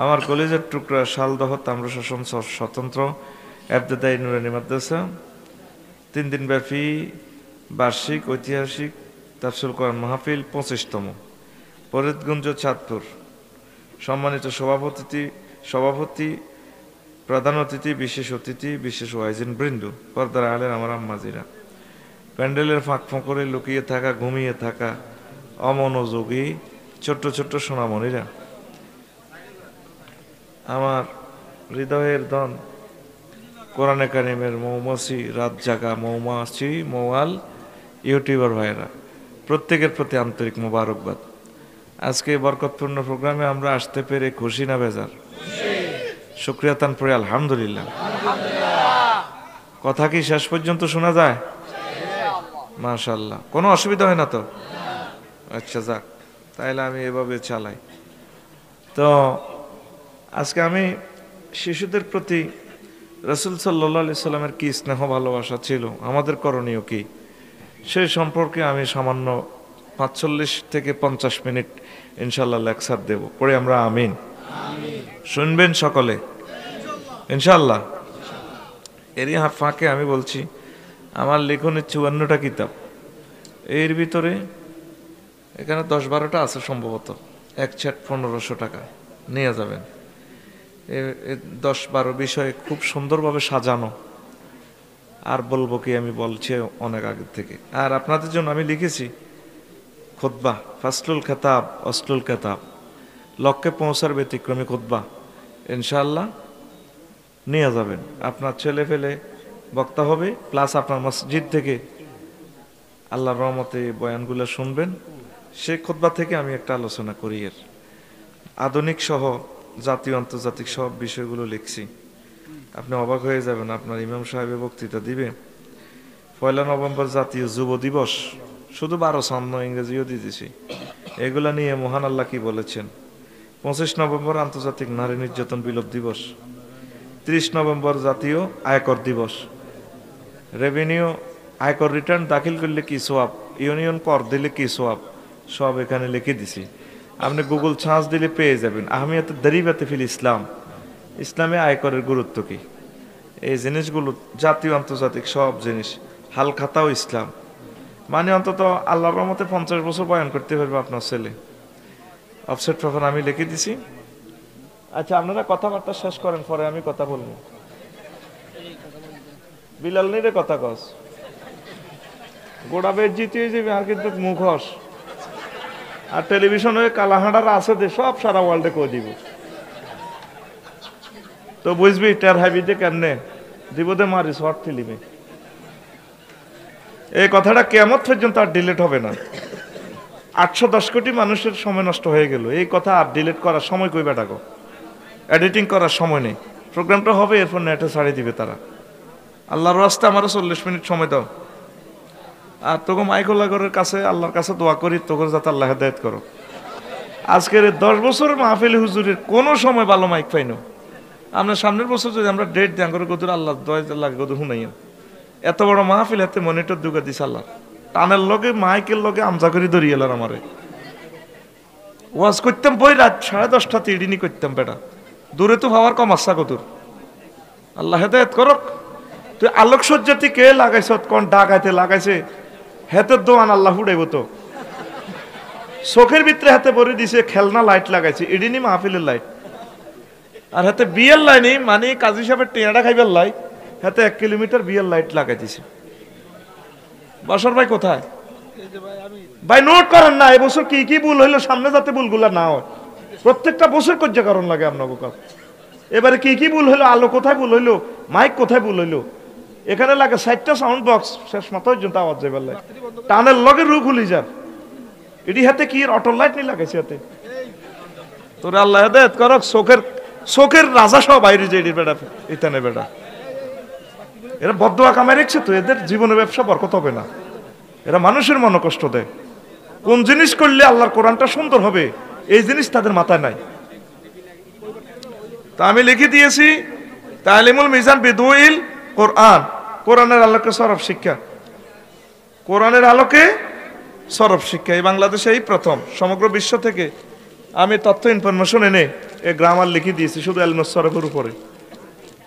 আমার কলেজের টুকরা শালদহ তাম্রশাসন স্বতন্ত্র এবতেদায়ী নুরানী মাদ্রাসা 3 দিনব্যাপী বার্ষিক ঐতিহাসিক তাফসীর কোরআন মাহফিল 25তম ফরিদগঞ্জ চাঁদপুর। সম্মানিত সভাপতি, প্রধান অতিথি, বিশেষ অতিথি, বিশেষ ওয়াইজিন বৃন্দ, পর্দার আলের আমার আম্মাজিরা, প্যান্ডেলের ফাঁক ফোঁকরে লুকিয়ে থাকা, ঘুমিয়ে থাকা অমনোযোগী ছোট্ট ছোট্ট সোনামণিরা, আমার হৃদয়ের ধন কোরআনে কারিমের মৌমাছি, রাত জাগা মৌমাছি, মৌয়াল ইউটিউবার ভাইয়েরা, প্রত্যেকের প্রতি আন্তরিক মোবারকবাদ। আজকে বরকতপূর্ণ প্রোগ্রামে আমরা আসতে পেরে খুশি না বেজার? শুকরিয়া তান পড়ে আলহামদুলিল্লাহ। কথা কি শেষ পর্যন্ত শোনা যায়? মাশাআল্লাহ, কোনো অসুবিধা হয় না তো? আচ্ছা, যাক, তাইলে আমি এভাবে চালাই। তো আজকে আমি শিশুদের প্রতি রাসূল সাল্লাল্লাহু আলাইহি সাল্লামের কি স্নেহ ভালোবাসা ছিল, আমাদের করণীয় কি, সেই সম্পর্কে আমি সামান্য 45 থেকে 50 মিনিট ইনশাআল্লাহ লেকচার দেব। পরে আমরা আমিন শুনবেন সকলে ইনশাআল্লাহ। এরই ফাঁকে আমি বলছি, আমার লেখনের 54টা কিতাব, এর ভিতরে এখানে 10-12টা আছে সম্ভবত, এক সেট 1500 টাকা নিয়ে যাবেন। 10-12 বিষয়ে খুব সুন্দরভাবে সাজানো, আর বলবো কি, আমি বলছি অনেক আগে থেকে। আর আপনাদের জন্য আমি লিখেছি খুতবা, ফাসলুল খেতাব অসলুল খেতাব, লক্ষ্যে পৌঁছার ব্যতিক্রমী খুতবা, ইনশাআল্লাহ নিয়ে যাবেন। আপনার ছেলে ফেলে বক্তা হবে, প্লাস আপনার মসজিদ থেকে আল্লাহর রহমতে বয়ানগুলো শুনবেন। সেই খুতবা থেকে আমি একটা আলোচনা করি, এর আধুনিক সহ জাতীয় আন্তর্জাতিক সব বিষয়গুলো লিখছি। আপনি অবাক হয়ে যাবেন, আপনার ইমাম সাহেবের বক্তৃতা দিবে 1 নভেম্বর জাতীয় যুব দিবস, শুধু 12 সামনে ইংরেজিও দিতেছি, এগুলা নিয়ে মহান আল্লাহ কি বলেছেন। 25 নভেম্বর আন্তর্জাতিক নারী নির্যাতন বিলোপ দিবস, 30 নভেম্বর জাতীয় আয়কর দিবস, রেভিনিউ আয়কর রিটার্ন দাখিল করলে কি সোয়াব, ইউনিয়ন কর দিলে কি সোয়াব, সব এখানে লিখে দিছি। আপনি গুগল সার্চ দিলে পেয়ে যাবেন। আহমিয়াত দারিবাতে ফিল ইসলাম, ইসলামে আয়করের গুরুত্ব কি, এই জিনিসগুলো জাতীয় আন্তর্জাতিক সব জিনিস, হাল খাতাও ইসলাম, মানে অন্তত আল্লাহর রহমতে 50 বছর বয়ান করতে পারবে আপনার ছেলে। অফসেট পেপার আমি লিখে দিছি। আচ্ছা, আপনারা কথাবার্তা শেষ করেন, পরে আমি কথা বলবো। বিলাল নিরে কথা কস, গোড়া বেদ জিতিয়ে যাবে, আর কিন্তু মুখস আর টেলিভিশন হয়ে কালাহাঁড়ার আছে দে, সব সারা ওয়ার্ল্ডে করে দিব। তো বুঝবি টের হাইবি দে কেমনে দিব দে, মারি শর্ট ফিল্মে। এই কথাটা কিয়ামত পর্যন্ত আর ডিলিট হবে না। 810 কোটি মানুষের সময় নষ্ট হয়ে গেল, এই কথা আর ডিলিট করার সময় কই বেটাগো, এডিটিং করার সময় নেই। প্রোগ্রামটা হবে, এরপর নেটে ছাড়িয়ে দিবে তারা। আল্লাহর রাস্তায় আমারও 40 মিনিট সময় দাও। আর তোকে মাইকুল্লাহর কাছে, আল্লাহর কাছে দোয়া করি তোকে যাতে আল্লাহ হেদায়েত করো। আজকের 10 বছরের মাহফিল হুজুরের কোনো সময় ভালো মাইক পাইনো। আমরা সামনের বছর যদি আমরা ডেট দেন করে গদুর আল্লাহ দোয়া লাগে গদুর শুনাইয়া, এত বড় মাহফিল হাতে মনিটর দুগা দিস আল্লাহ, টানের লগে মাইকের লগে আমজা করে ধরিয়ে এলার আমারে। ওয়াজ করতাম বই রাত 10:30 তিড়িনি করতাম বেটা, দূরে তো ভাবার কম আশা কতুর। আল্লাহ হেদায়েত করক। তুই আলোক সজ্জাতি কে লাগাইছ, কোন ডাকাইতে লাগাইছে, হেতের দোয়ান আল্লাহ উড়াইব তো। চোখের ভিতরে হাতে ভরে দিছে খেলনা লাইট লাগাইছে, ইডিনি মাহফিলের লাইট। আর হাতে বিয়ের লাইনি, মানে কাজী সাহেবের টেয়াটা খাইবার লাই, হাতে 1 কিলোমিটার বিয়ের লাইট লাগাই দিছে। বাসর ভাই কোথায়? ভাই নোট করেন না, এবছর কি কি ভুল হইলো, সামনে যাতে ভুলগুলা না হয়। প্রত্যেকটা বছর কজ্জা কারণ লাগে আপনাকে কাজ। এবারে কি কি ভুল হইলো, আলো কোথায় ভুল হইলো, মাইক কোথায় ভুল হইলো, এখানে লাগে 4টা সাউন্ড বক্স, শেষ মাথা পর্যন্ত আওয়াজ যাইবার লাগে, টানের লগে রুখ খুলি যান। এটি হাতে কি অটো লাইট নি লাগাইছে হাতে। তোরে আল্লাহ হেদায়েত করক। চোখের রাজা সব বাইরে যে বেটা, ইতানে বেটা, এরা বদদোয়া কামাই রেখছে তো, এদের জীবনে ব্যবসা বরকত হবে না। এরা মানুষের মনে কষ্ট দেয়। কোন জিনিস করলে আল্লাহর কোরআনটা সুন্দর হবে, এই জিনিস তাদের মাথায় নাই। তা আমি লিখে দিয়েছি তালিমুল মিজান বিদুইল কোরআন, কোরআনের আলোকে সরব শিক্ষা, কোরআনের আলোকে সরব শিক্ষা। এই বাংলাদেশে এই প্রথম, সমগ্র বিশ্ব থেকে আমি তথ্য ইনফরমেশন এনে এ গ্রামার লিখে দিয়েছি শুধু এলমুস সরফের উপরে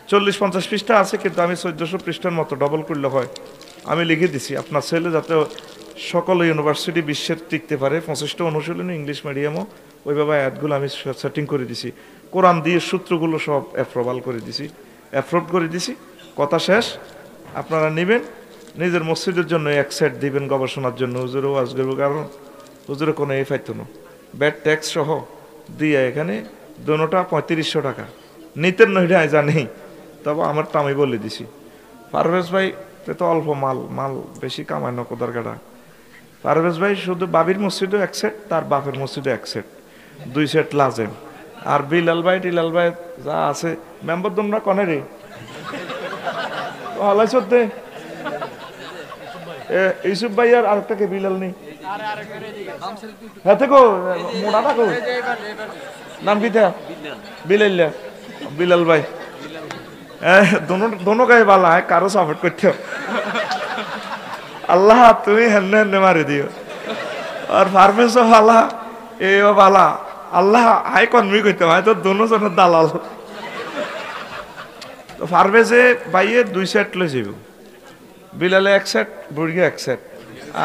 40-50 পৃষ্ঠা আছে, কিন্তু আমি 1400 পৃষ্ঠার মতো ডবল করলে হয়। আমি লিখে দিছি আপনার ছেলে যাতে সকল ইউনিভার্সিটি বিশ্বের টিকতে পারে, 25টা অনুশীলনী ইংলিশ মিডিয়ামও ওইভাবে আয়াতগুলো আমি সেটিং করে দিছি। কোরআন দিয়ে সূত্রগুলো সব অ্যাপ্রুভাল করে দিছি, অ্যাপ্রুভ করে দিছি। কথা শেষ। আপনারা নেবেন, নিজের মসজিদের জন্য এক সেট দিবেন গবেষণার জন্য। হুজুরও ওয়াজ করবো, কারণ হুজুরে কোনো এই পাইতো না, ব্যাড ট্যাক্স সহ দিয়ে এখানে দোনোটা 3500 টাকা নিতেন নইটা জানি, তবে আমারটা আমি বলে দিছি। পারভেজ ভাই তো অল্প মাল বেশি কামায় না কোদার কাটা। পারভেজ ভাই শুধু বাবির মসজিদও এক সেট, তার বাপের মসজিদও এক সেট, 2 সেট লাজেম। আর বিলাল ভাই টিলাল ভাই যা আছে মেম্বার তোমরা কনে রে হালাই সত্যি ইউসুফ ভাই আর আরেকটাকে বিলাল নেই, হ্যাঁ দেখো মোটা থাকো, নাম কি বিলাল্লা, বিলাল ভাই দোনো গায়ে বালা হয়, কারো সাপোর্ট করতে আল্লাহ তুমি হেন্নে হেন্নে মারি দিও। আর ফার্মেসও ভালা, এও ভালা, আল্লাহ হাই কনমি করতে হয় তো দোনো জনের দালাল। তো ফার্মেসে বাইয়ে 2 সেট লই যাব, বিলালে 1 সেট, বুড়িয়ে 1 সেট,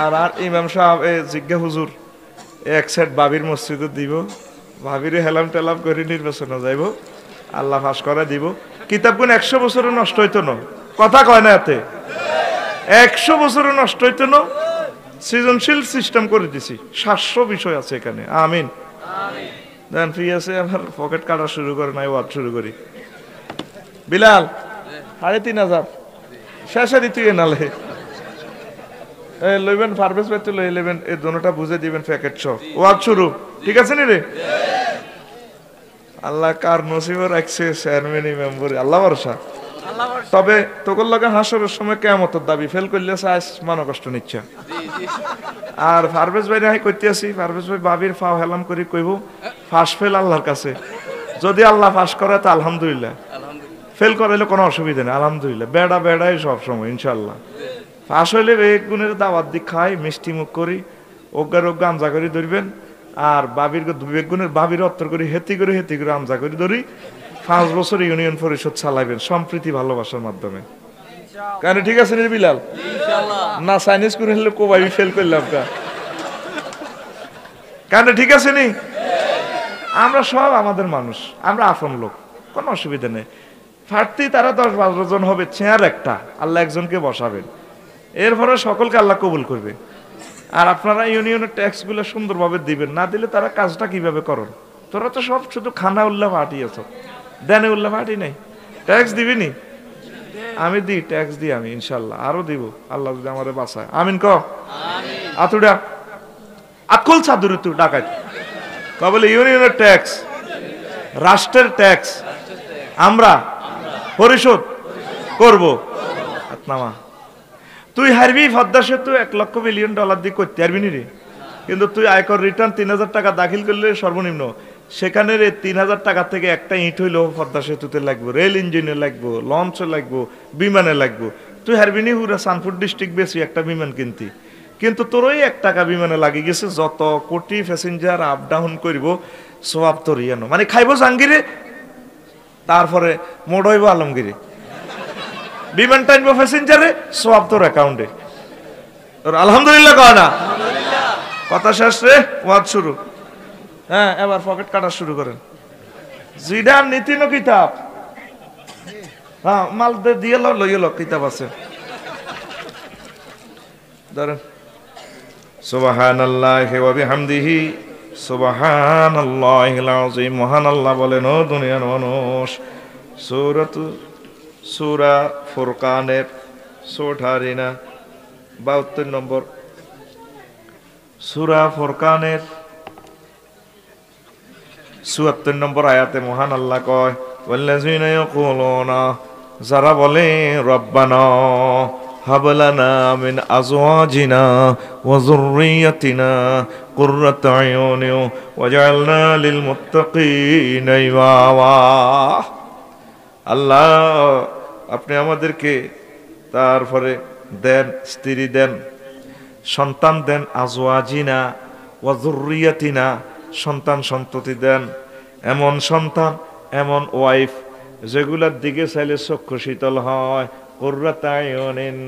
আর ইমাম সাহেব জিজ্ঞা হুজুর 1 সেট বাবির মসজিদে দিব, ভাবিরে হেলাম টেলাম করে নির্বাচনে যাইব, আল্লাহ ফাঁস করে দিব। কিতাবগুন 100 বছরে নষ্ট হইতো না, কথা কয় না এতে, 100 বছরে নষ্ট হইতো না। সৃজনশীল সিস্টেম করে দিছি, 700 বিষয় আছে এখানে। আমিন দেন ফ্রি আছে, আমার পকেট কাটা শুরু করে নাই, ওয়াদ শুরু করি। বিলাল 3500 শেষে দিতে নালে লইবেন, ফার্মেস পেতে লই নেবেন, এই দোনোটা বুঝে দিবেন প্যাকেট সহ, ওয়াদ শুরু। ঠিক আছে নি রে? আল্লাহ কার নসিবে রাখছে চেয়ারম্যান মেম্বরে, আল্লাহ ভরসা। তবে তোকর লগে হাসরের সময় কিয়ামতের দাবি ফেল করলে আজ মানো কষ্ট নিচ্ছে। আর ফারভেজ ভাই রাই কইতে আছি, ফারভেজ ভাই বাবির ফাও হেলাম করি কইব ফাঁস ফেল আল্লাহর কাছে, যদি আল্লাহ ফাঁস করে তো আলহামদুলিল্লাহ, ফেল করাইলে কোনো অসুবিধা নেই আলহামদুলিল্লাহ, বেড়াই সব সময় ইনশাল্লাহ। ফাঁস হইলে এক গুণের দাওয়াত দি খাই, মিষ্টি মুখ করি, অজ্ঞার আমজা করি ধরবেন। আর বাবির বেগুনের বাবির অত্তর করি হেতি করে আমজা করি ধরি। 5 বছর ইউনিয়ন পরিষদ চালাইবেন সম্প্রীতি ভালোবাসার মাধ্যমে। কেন ঠিক আছে নি বিলাল? না চাইনিজ করে হলে কোবাই ফেল করলাম কেন ঠিক আছে নি? আমরা সব আমাদের মানুষ, আমরা আপন লোক, কোনো অসুবিধা নেই। প্রার্থী তারা 10-12 জন হবে, চেয়ার একটা, আল্লাহ একজনকে বসাবেন, এরপরে সকলকে আল্লাহ কবুল করবে। আর আপনারা ইউনিয়নের ট্যাক্স গুলো সুন্দরভাবে দিবেন, না দিলে তারা কাজটা কিভাবে করেন? তোরা তো সব শুধু খানা উল্লাহ পার্টি আছো, দেনে উল্লাহ পার্টি নেই, ট্যাক্স দিবিনি? আমি দিই, ট্যাক্স দিই আমি ইনশাল্লাহ, আরো দিব আল্লাহ যদি আমাদের বাঁচায়। আমিন ক আতুডা আকুল চাদুরি তু ডাকাই বলে ইউনিয়নের ট্যাক্স, রাষ্ট্রের ট্যাক্স আমরা পরিশোধ করব। নামা তুই হারবি পদ্মা সেতু $1 বিলিয়ন দিয়ে করতে পারবি নি রে, কিন্তু তুই আয়কর রিটার্ন 3000 টাকা দাখিল করলে সর্বনিম্ন, সেখানে 3000 টাকা থেকে একটা ইট হইলেও পদ্মা সেতুতে লাগবে, রেল ইঞ্জিনে লাগবো, লঞ্চে লাগবো, বিমানে লাগবো। তুই হারবি নি পুরা সানপুর ডিস্ট্রিক্ট বেশি একটা বিমান কিনতি, কিন্তু তোর ওই 1 টাকা বিমানে লাগিয়ে গেছে, যত কোটি প্যাসেঞ্জার আপ ডাউন করব সব তোর ইয়ানো, মানে খাইবো জাহাঙ্গীরে, তারপরে মোড় হইব আলমগীরে, বিমান টাইনবো প্যাসেঞ্জারে, সব তোর অ্যাকাউন্টে। তোর আলহামদুলিল্লাহ কয় না? কথা শেষ রে, ওয়াজ শুরু। হ্যাঁ এবার পকেট কাটা শুরু করেন। জিডার নীতি ন কিতাব, হ্যাঁ মাল দিয়ে লইল কিতাব আছে ধরেন। সুবহানাল্লাহি ওয়া বিহামদিহি সুবহানাল্লাহিল আযীম। মহান আল্লাহ বলেন, ও দুনিয়ার মানুষ, সূরা ফুরকানের 72 নম্বর সূরা ফুরকানের 74 নম্বর আয়াতে মহান আল্লাহ কয়, ওয়াল্লাযীনা ইয়াকুলুনা, যারা বলে রব্বানা হাব লানা মিন আজওয়াজিনা ওয়া যুররিয়াতিনা কুররাতা আয়ুন ওয়াজআলনা লিল মুত্তাকিনা ইমামা। আল্লাহ আপনি আমাদেরকে তারপরে দেন, স্ত্রী দেন, সন্তান দেন, আজওয়াজিনা ওয়া যুররিয়াতিনা, সন্তান সন্ততি দেন, এমন সন্তান, এমন ওয়াইফ যেগুলার দিকে চাইলে চক্ষু শীতল হয়, কুররাত আয়ুনিন,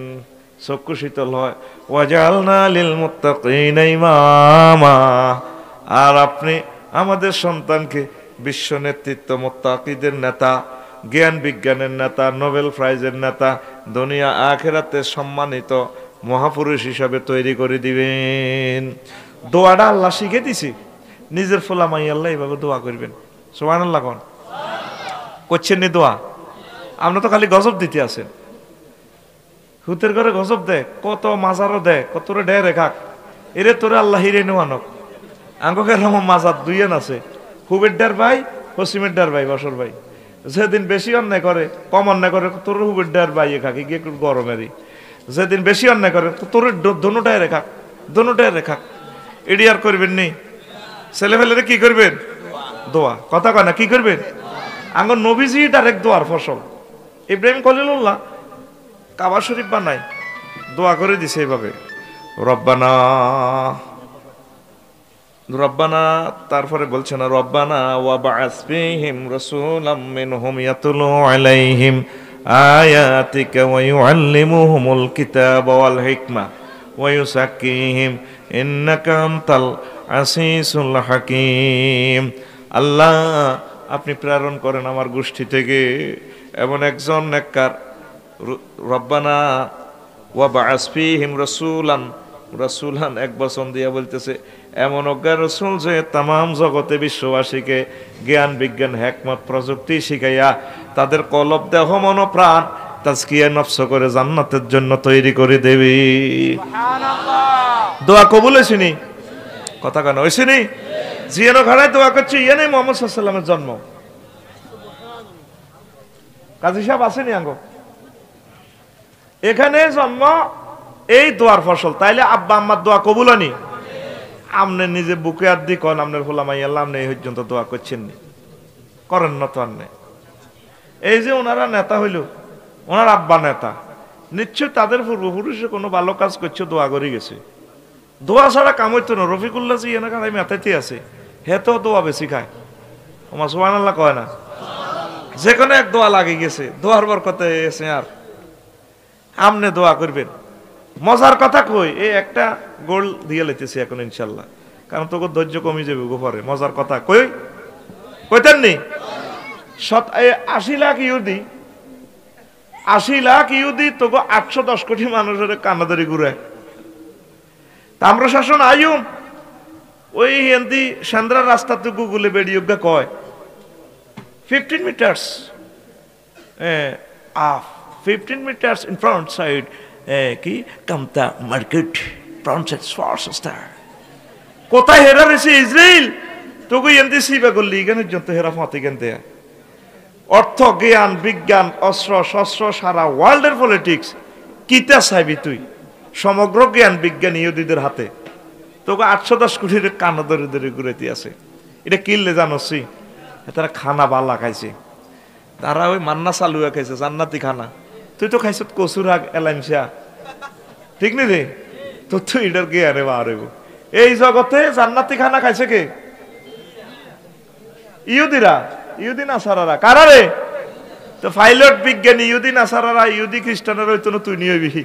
চক্ষু শীতল হয়। ওয়াজআলনা লিল মুত্তাকিনা ইমামা, আর আপনি আমাদের সন্তানকে বিশ্ব নেতৃত্ব, মুত্তাকিদের নেতা, জ্ঞান বিজ্ঞানের নেতা, নোবেল প্রাইজের নেতা, দুনিয়া আখিরাতে সম্মানিত মহাপুরুষ হিসাবে তৈরি করে দিবেন। দোয়াটা আল্লাহ শিখে দিছি, নিজের ফোলা মাই আল্লাহ এইভাবে দোয়া করবেন। সুবহানাল্লাহ কোন করছেন নি দোয়া? আমরা তো খালি গজব দিতে আছেন। হুতের ঘরে গজব দেয়, কত মাজারও দেয়, কত ডে রেখাক, এরে তোরে আল্লাহ হিরে নেওয়ানক। আঙ্গকের রকম মাজার দুইয়েন আছে, হুবের ডার ভাই, পশ্চিমের ডার ভাই, বসর ভাই। যেদিন বেশি অন্যায় করে, কম অন্যায় করে, তোর হুবের ডার ভাই খাকি গিয়ে একটু গরমেরই। যেদিন বেশি অন্যায় করে, তোর দোনোটায় রেখাক, দোনোটায় রেখাক। এডি আর করবেন নি, ছেলে ফেলে কি করবেন? দোয়া। কথা কয় না, কি করবেন? আঙ্গ নবীজি ডাইরেক্ট দোয়ার ফসল। ইব্রাহিম খলিলুল্লাহ কাবা শরীফ বানাই, দোয়া করে দিছে এইভাবে, রব্বানা রব্বানা, তারপরে বলছে না রব্বানা ওয়া বা'আস ফীহিম রাসূলাম মিনহুম ইয়াতলু আলাইহিম আয়াতিকা ওয়া ইউআল্লিমুহুমুল কিতাবা ওয়াল হিকমা ওয়া ইউযাক্কিহিম ইন্নাকা আনতাল আসিসুল হাকীম। আল্লাহ, আপনি প্রেরণ করেন আমার গোষ্ঠী থেকে এমন একজন নেককার। রব্বানা ওয়া বা'আস ফীহিম রাসূলান, রাসূলান এক বচন দিয়া বলতেছে এমন অজ্ঞা রসুল যে তামাম জগতে বিশ্ববাসীকে জ্ঞান বিজ্ঞান হিকমত প্রযুক্তি শিখাইয়া তাদের কলব দেহ মন প্রাণ তাজকিয়া নফস করে জান্নাতের জন্য তৈরি করে দেবে। সুবহানাল্লাহ। দোয়া কবুল হইছেনি? কথা কেন হইছেনি? জিয়ানো ঘরে দোয়া করছি, ইয়ে নেই মুহাম্মদ সাল্লাল্লাহু আলাইহি ওয়াসাল্লামের জন্ম। কাজী সাহেব আসেনি আঙ্গ এখানে জন্ম, এই দোয়ার ফসল। তাইলে আব্বা আম্মার দোয়া কবুল হয়নি? আপনি নিজে বুকে আর দি কন আপনার হোলামাই আল্লাহ আপনি এই পর্যন্ত দোয়া করছেন নি, করেন না তো আপনি। এই যে ওনারা নেতা হইল, ওনার আব্বা নেতা, নিশ্চয় তাদের পূর্বপুরুষে কোনো ভালো কাজ করছে, দোয়া করে গেছে। দোয়া ছাড়া কাম হইতো না। রফিকুল্লাহ জি এনে কারণে মেতাইতে আছে, হে তো দোয়া বেশি খায়। ওমা সুবহানাল্লাহ কয় না? যে কোনো এক দোয়া লাগে গেছে, দোয়ার বরকতে এসে আর আমনে দোয়া করবেন। মজার কথা কই, এই একটা গোল দিয়ে লেতেছি এখন ইনশাল্লাহ, কারণ তোকে ধৈর্য কমে যাবে গোপরে। মজার কথা কই কইতেন নি, 80 লাখ ইহুদি, 80 লাখ ইহুদি তোকে 810 কোটি মানুষের কানাদারি ঘুরে। তাম্রশাসন আয়ুম ওই হিন্দি সান্দ্রা রাস্তা তো গুগলে বেড়িয়োগা কয় 15 মিটার্স আফ, 15 মিটার্স ইন ফ্রন্ট সাইড কি Kamata market front side star. কোথায় হেরা রয়েছে ইসরায়েল, তোকে এনতে সিবা করলি এখানে যত হেরা ফাঁতে কেনতে। অর্থ জ্ঞান বিজ্ঞান অস্ত্র শস্ত্র সারা ওয়ার্ল্ডের পলিটিক্স কিতা চাইবি তুই? সমগ্র জ্ঞান বিজ্ঞান ইহুদিদের হাতে। তোকে 810 কোটির কানা ধরে ধরে ঘুরাইতে আছে। এটা কিনলে জানোসি, তারা খানা বালা খাইছে, তারা ওই মান্না চালুয়া খাইছে, জান্নাতি খানা। তুই তো খাইছ কচুর হাগ এলাইমসা, ঠিক নি রে? তো তুই এটার কে আরে বা আরে এই জগতে জান্নাতি খানা খাইছে কে? ইহুদিরা, ইহুদি নাসারারা। কারা রে? তো পাইলট বিজ্ঞানী ইহুদি নাসারারা, ইহুদি খ্রিস্টানেরা হইতো না, তুই নিয়ে বিহি।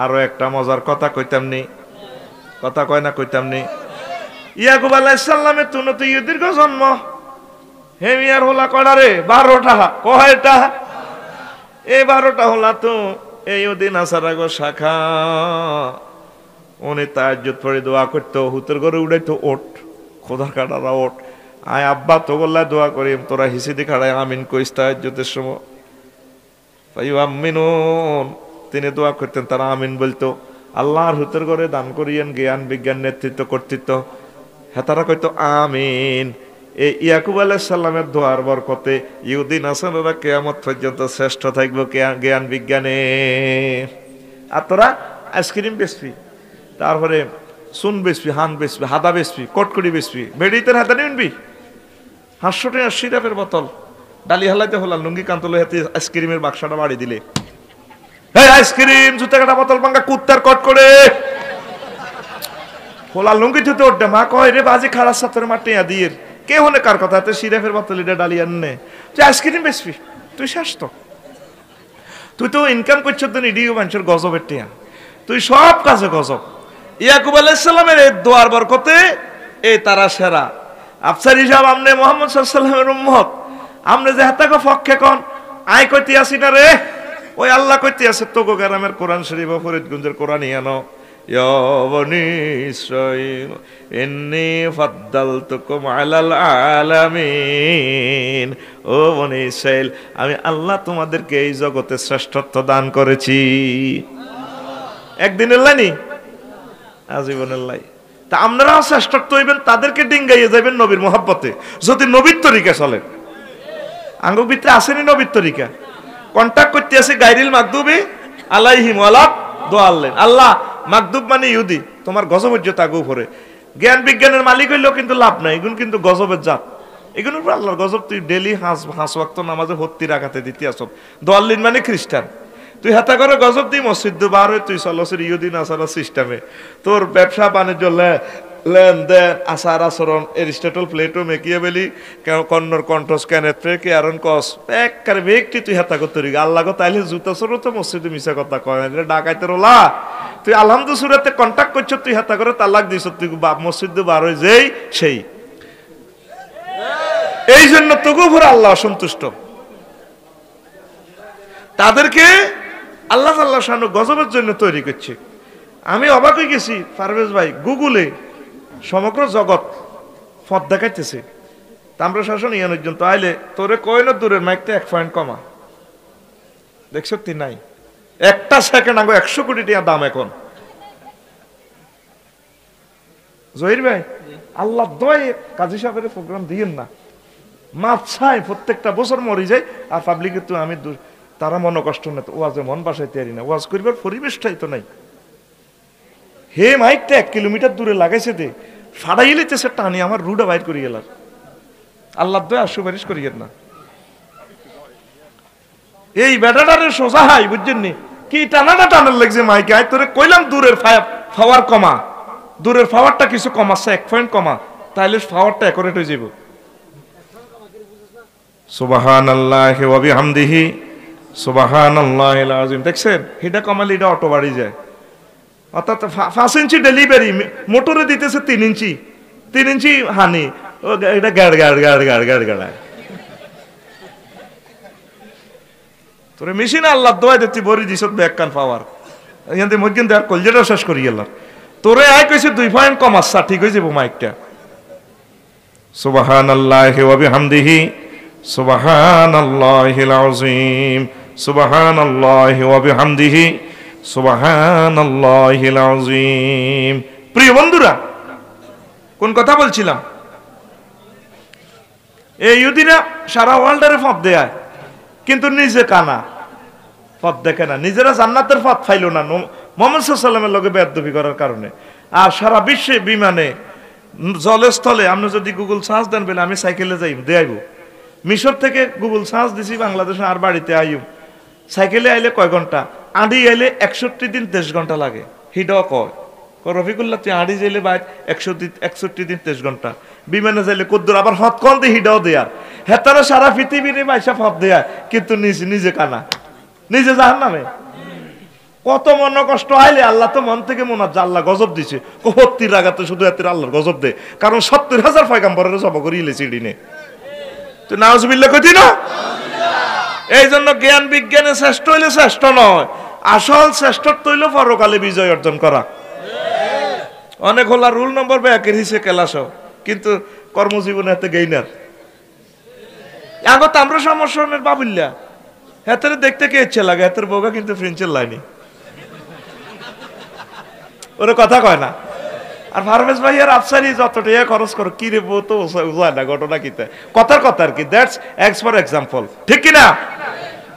আরো একটা মজার কথা কইতাম নি, কথা কয় না কইতাম নি। ইয়াকুব আলাইহিস সালামের তুনো তো ইহুদির জন্ম। হেমিয়ার হোলা কয়টা রে? 12টা। কয়টা? এই 12টা হোলা তো এই ইহুদি নাসারা গো শাখা। উনি তাহাজ্জুদ পড়ে দোয়া করতো, হুতের ঘরে উড়াইতো ওট, খোদার কাটারা ওট। আয় আব্বা তো গোল্লা দোয়া করি, তোরা হিসিদি খাড়ায় আমিন কইস তাহাজ্জুদের সময়। তাই আমিনুন, তিনি দোয়া করতেন, তারা আমিন বলতো। আল্লাহর হুতের ঘরে দান করিয়েন জ্ঞান বিজ্ঞান নেতৃত্ব কর্তৃত্ব, হেতারা কইতো আমিন। এই ইয়াকুব আলাইহিস সালামের দোয়ার বরকতে ইহুদি নাসারারা কিয়ামত পর্যন্ত শ্রেষ্ঠ থাকবে জ্ঞান বিজ্ঞানে। আর তোরা আইসক্রিম বেচবি, তারপরে সুন বেচবি, হান বেচবি, হাদা বেচবি, কটকড়ি বেচবি, বেড়িতে হাতা নিবি, 500 টাকা সিরাপের বোতল ডালি হালাইতে হলাম, লুঙ্গি কান্তলো হাতে আইসক্রিমের বাক্সাটা বাড়ি দিলে, এই আইসক্রিম জুতা কাটা বোতল ভাঙ্গা কুত্তার কট করে হোলা লুঙ্গি ধুতে ওঠে। মা কয় রে বাজি খারাপ সাথে মাটিয়া দিয়ে কে হনে কার কথা তুই সিরাফের বোতলিটা ডালিয়ে আননে তুই আইসক্রিম বেচবি তুই শেষ তো তুই তো ইনকাম করছিস তো ইডিও মানুষের গজবের টিয়া তুই সব কাজে গজব ইয়াকুব আলাইহিস সালামের এই দোয়ার বরকতে এই তারা সেরা আফসারি সাহেব আমনে মুহাম্মদ সাল্লাল্লাহু আলাইহি ওয়াসাল্লামের উম্মত আমনে যে হাতাকে পক্ষে কোন আই কইতে আসি না রে ওই আল্লাহ কইতে আছে তোগো গ্রামের কোরআন শরীফ ফরিদগঞ্জের কোরআন ইয়ানো ইয়া বনি ইসরাঈল ইন্নী ফাদ্দালতুকুম আলাল আলামিন ও বনি ইসরাঈল আমি আল্লাহ তোমাদেরকে এই জগতে শ্রেষ্ঠত্ব দান করেছি একদিনের লাইনি আজীবনের লাই তা আপনারাও শ্রেষ্ঠত্ব হইবেন তাদেরকে ডিঙ্গাইয়ে যাবেন নবীর মহব্বতে যদি নবীর তরিকা চলেন আঙ্গুর ভিতরে আসেনি নবীর তরিকা কন্টাক্ট করতে আছে গাইরিল মাকদুবি আলাইহিম ওয়ালা দোয়াল্লেন আল্লাহ মাকদুব মানে ইহুদি তোমার গজবজ্জতা গো উপরে জ্ঞান বিজ্ঞানের মালিক হইলেও কিন্তু লাভ নাই এগুলো কিন্তু গজবের জাত এগুলোর উপর আল্লাহর গজব তুই ডেলি হাঁস ওয়াক্ত নামাজে ভর্তি রাখাতে দিতে আসব দোয়াল্লিন মানে খ্রিস্টান তুই হাতা করে গজব দিই মসজিদ বার হয়ে তুই চলসের ইহুদি নাসারা সিস্টেমে তোর ব্যবসা বাণিজ্য লেনদেন আচার আচরণ এরিস্টটল প্লেটো মেকিয়ে বেলি কন্নর কণ্ঠস ক্যানেত্রে কে আরন কস একবারে ব্যক্তি তুই হাতা করতে আল্লাহ গো তাইলে জুতা সরো তো মসজিদে মিশা কথা কয় ডাকাইতে রোলা তুই আলহামদু সুরাতে কন্টাক্ট করছ তুই হাতা করে তালাক দিছ তুই মসজিদ বার হয়ে যেই সেই এই জন্য তোকে উপর আল্লাহ অসন্তুষ্ট তাদেরকে আল্লাহ আল্লাহ শানু গজবের জন্য তৈরি করছে আমি অবাক হয়ে গেছি পারভেজ ভাই গুগলে সমগ্র জগৎ পথ দেখাইতেছে তাম্র শাসন ইয়ানোর জন্য আইলে তোরে কয় না দূরের মাইকটা 1 পয়েন্ট কমা দেখছ তুই নাই একটা সেকেন্ড আগে 100 কোটি টাকা দাম এখন জহির ভাই আল্লাহ দয় কাজী সাহেবের প্রোগ্রাম দিয়েন না মাপ ছাই প্রত্যেকটা বছর মরি যায় আর পাবলিকের তো আমি তারা মনে কষ্ট না তো ওয়াজে মন বাসায় তৈরি না ওয়াজ করিবার পরিবেশটাই তো নাই হে মাইকটা 1 কিলোমিটার দূরে লাগাইছে দে ফাড়াই লেতেছে টানি আমার রুডা বাইর করে গেলার আল্লাহ দয়া সুপারিশ করিয়েন না এই বেটাটারে সোজা হাই বুঝছেন নি কি টানাটা টানার লাগছে মাইকে আয় তোরে কইলাম দূরের ফাওয়ার কমা দূরের ফাওয়ারটা কিছু কমাচ্ছে 1 পয়েন্ট কমা তাইলে ফাওয়ারটা অ্যাকুরেট হয়ে যাব সুবহানাল্লাহি ওয়া বিহামদিহি সুবহানাল্লাহিল আযীম দেখছেন এটা কমালে এটা অটো বাড়ি যায় অর্থাৎ 5 ইঞ্চি ডেলিভারি মোটরে দিতেছে 3 ইঞ্চি হানি ও এটা গাড় গাড়ায় তোরে মেশিন আল্লাহ দোয়া দিতে বড়ি দিছ ব্যাক কান পাওয়ার এখান থেকে মধ্যে আর কলজেটা শেষ করি গেল তোরে আয় কইছে 2 পয়েন্ট কম আসা ঠিক হয়ে যাবো মাইকটা সুবহানাল্লাহি ওয়া বিহামদিহি সুবহানাল্লাহিল আযীম সুবহানাল্লাহি ওয়া বিহামদিহি সুবহানাল্লাহিল আযীম প্রিয় বন্ধুরা কোন কথা বলছিলাম এই ইহুদিরা সারা ওয়ার্ল্ডের পথ দেয় কিন্তু নিজে কানা পথ দেখে না নিজেরা জান্নাতের পথ পাইলো না মুহাম্মদ সাল্লাল্লাহু আলাইহি ওয়াসাল্লামের লগে বেয়াদবি করার কারণে আর সারা বিশ্বে বিমানে জলে স্থলে আপনি যদি গুগল সার্চ দেন বলে আমি সাইকেলে যাই দেয়াইব মিশর থেকে গুগল সার্চ দিছি বাংলাদেশে আর বাড়িতে আইব সাইকেলে আইলে কয় ঘন্টা আডি আইলে 61 দিন 23 ঘন্টা লাগে হিডও কয় রফিকুল্লাহ তুই আডি যাইলে বাইর 61 দিন 23 ঘন্টা বিমানে যাইলে কদ্দুর আবার হত কন দিয়ে হিডও দেয়া হেতারা সারা পৃথিবীর বাইসা ফাপ দেয়া কিন্তু নিজে কানা নিজে জাহান্নামে কত মন কষ্ট আইলে আল্লাহ তো মন থেকে মনে হয় আল্লাহ গজব দিছে কোহত্তির রাগাতে শুধু এতের আল্লাহর গজব দে কারণ 70,000 পয়গাম্বরের জব করিলে চিড়িনে তুই নাউজুবিল্লাহ কইতি না এই জন্য জ্ঞান বিজ্ঞানে শ্রেষ্ঠ হইলে শ্রেষ্ঠ নয় আসল শ্রেষ্ঠত্ব হইল পরকালে বিজয় অর্জন করা অনেক হলা রুল নম্বর ব্যাকের হিসেবে কেলাস কিন্তু কর্মজীবনে এতে গেইনার আগত আমরা সমস্যার বাবুল্লা হেতের দেখতে কে ইচ্ছে লাগে হেতের বউকা কিন্তু ফ্রেঞ্চের লাইনি ওরা কথা কয় না আর পারভেজ ভাই আর আফসারি যত টাকা খরচ করো কি রে বউ তো উজায় না ঘটনা কিতে কথার কথা আর কি দ্যাটস এক্স ফর এক্সাম্পল ঠিক কি না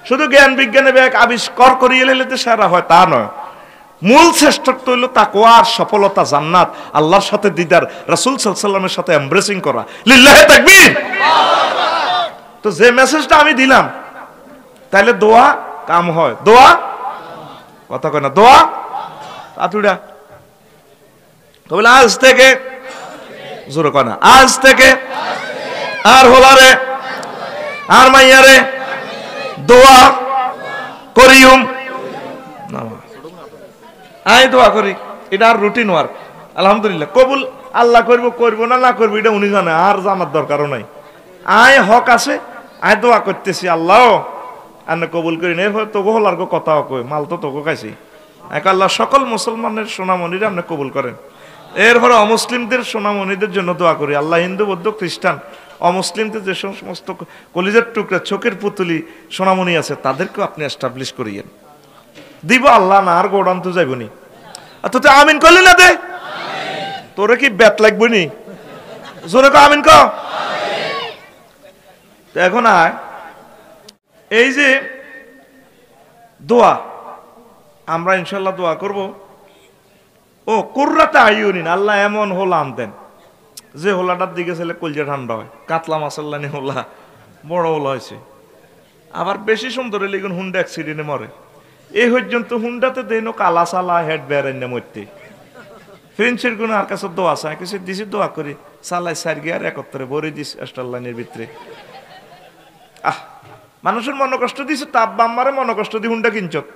শুধু জ্ঞান বিজ্ঞানে ব্যাগ আবিষ্কার করিয়ে এলে তো সারা হয় তা নয় মূল শ্রেষ্ঠত্ব হইল তাকওয়া আর সফলতা জান্নাত আল্লাহর সাথে দিদার রাসূল সাল্লাল্লাহু আলাইহি ওয়াসাল্লামের সাথে এমব্রেসিং করা লিল্লাহি তাকবীর তো যে মেসেজটা আমি দিলাম তাহলে দোয়া কাম হয় দোয়া কথা কয় না দোয়া আতুড়া তো বলে আজ থেকে জোরে কয় না আজ থেকে আর হোলারে আর মাইয়ারে দোয়া করিউম আই দোয়া করি, এটা আর রুটিন ওয়ার্ক। আলহামদুলিল্লাহ কবুল আল্লাহ করব, করবো না না করবো এটা উনি জানে, আর জানার দরকারও নাই। আয় হক আছে, আয় দোয়া করতেছি আল্লাহ আনে কবুল করি না। এরপর তোকে হলার কথা কই, মাল তো তোকে খাইছি। এক আল্লাহ সকল মুসলমানের সোনামণিরা আপনি কবুল করেন। এরপরে অমুসলিমদের সোনামণিদের জন্য দোয়া করি আল্লাহ, হিন্দু বৌদ্ধ খ্রিস্টান অমুসলিমদের যে সমস্ত কলিজার টুকরা চোখের পুতুলি সোনামণি আছে তাদেরকেও আপনি এস্টাবলিশ করিয়েন। দিব আল্লাহ না আর গোড়ান্ত যাইবনি। আর তো আমিন করলি না দে, তোরে কি ব্যাত লাগবে নি? জোরে ক আমিন ক। এখন আয় এই যে দোয়া আমরা ইনশাল্লাহ দোয়া করব। ও কুররাতে আইউনিন, আল্লাহ এমন হোলা আনতেন যে হোলাটার দিকে ছেলে কলজা ঠান্ডা হয়। কাতলা মাসাল্লানি হোলা, বড় হোলা হয়েছে। আবার বেশি সুন্দর হলে হুন্ডা অ্যাক্সিডেন্টে মরে। এই পর্যন্ত হুন্ডাতে দেন কালা সালা হেড বেড়াইনা মরতে। ফ্রেন্সের গুণ আর কাছে দোয়া চায়, কিছু দিছি দোয়া করি সালাই সার গিয়ে আর একত্রে ভরে দিস লাইনের ভিতরে। মানুষের মন কষ্ট দিছে, তাপ বাম্মারে মন কষ্ট দিয়ে হুন্ডা কিনছত।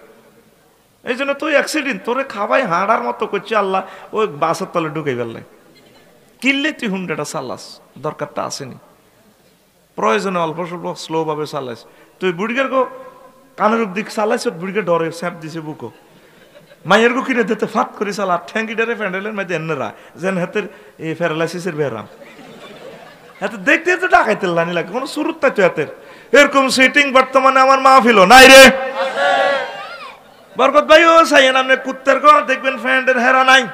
এই জন্য তুই অ্যাক্সিডেন্ট তোরে খাবাই হাঁড়ার মতো করছে আল্লাহ, ওই বাসের তলে ঢুকাই ফেললে। কিনলে তুই হুন্ডাটা চালাস, দরকারটা আসেনি, প্রয়োজনে অল্প স্বল্প স্লো ভাবে চালাইস। তুই বুড়িগার গো কানের দিক চালাইছ, বুড়িকে ডরে স্যাপ দিছে বুকো। মাইয়ের গো কিনে দিতে ফাঁক করে চালা, ঠ্যাঙ্কিটারে প্যান্ডেলের মধ্যে এনেরা যেন হাতের এই প্যারালাইসিসের বেরাম। হাতে দেখতে তো ডাকাইতে লানি লাগে, কোনো সুরুত তাই তো হাতের। এরকম সিটিং বর্তমানে আমার মাহফিল নাই রে বরকত ভাই। ও চাইয়েন আপনি কুত্তার গো দেখবেন ফ্যান্ডের হেরা নাই।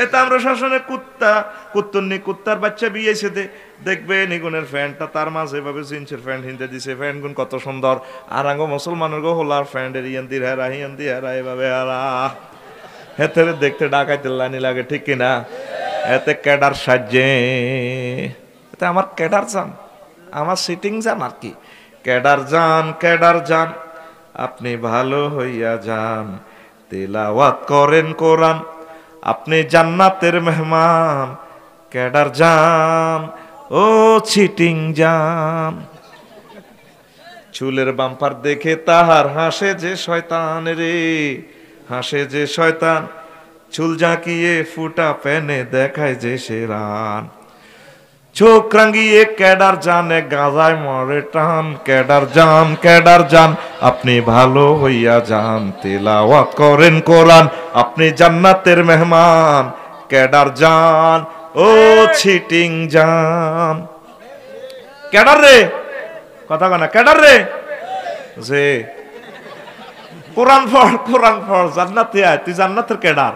এতে আমরা শাসনে কুত্তার বাচ্চা বিয়েছে দেখবেন এগুনের ফ্যানটা তার মাঝে এভাবে জিন্সের ফ্যান্ট হিনতে দিছে। ফ্যান গুণ কত সুন্দর। আর আঙ্গো মুসলমানের গো হোলার ফ্যান্ডের ইয়ান্দির হেরা এভাবে হেরা। হেতে দেখতে ডাকাইতে লানি লাগে, ঠিক কিনা? এতে ক্যাডার সাজে, এতে আমার ক্যাডার যান, আমার সিটিং যান আর কি। ক্যাডার যান আপনি ভালো হইয়া যান, তেলাওয়াত করেন কোরআন, আপনি জান্নাতের মেহমান। ক্যাডার যান ও চিটিং যান। চুলের বাম্পার দেখে তাহার হাসে যে শয়তান রে, হাসে যে শয়তান। চুল জাঁকিয়ে ফুটা পেনে দেখায় যে সে রান। চোখ রাঙ্গিয়ে ক্যাডার জানে গাজায় মরে টান। ক্যাডার যান আপনি ভালো হইয়া যান, তেলাওয়াত করেন কোরআন, আপনি জান্নাতের মেহমান। ক্যাডার যান ও চিটিং যান। ক্যাডার রে কথা কনা, ক্যাডার রে যে কোরআন পড় জান্নাতে আয়, তুই জান্নাতের ক্যাডার,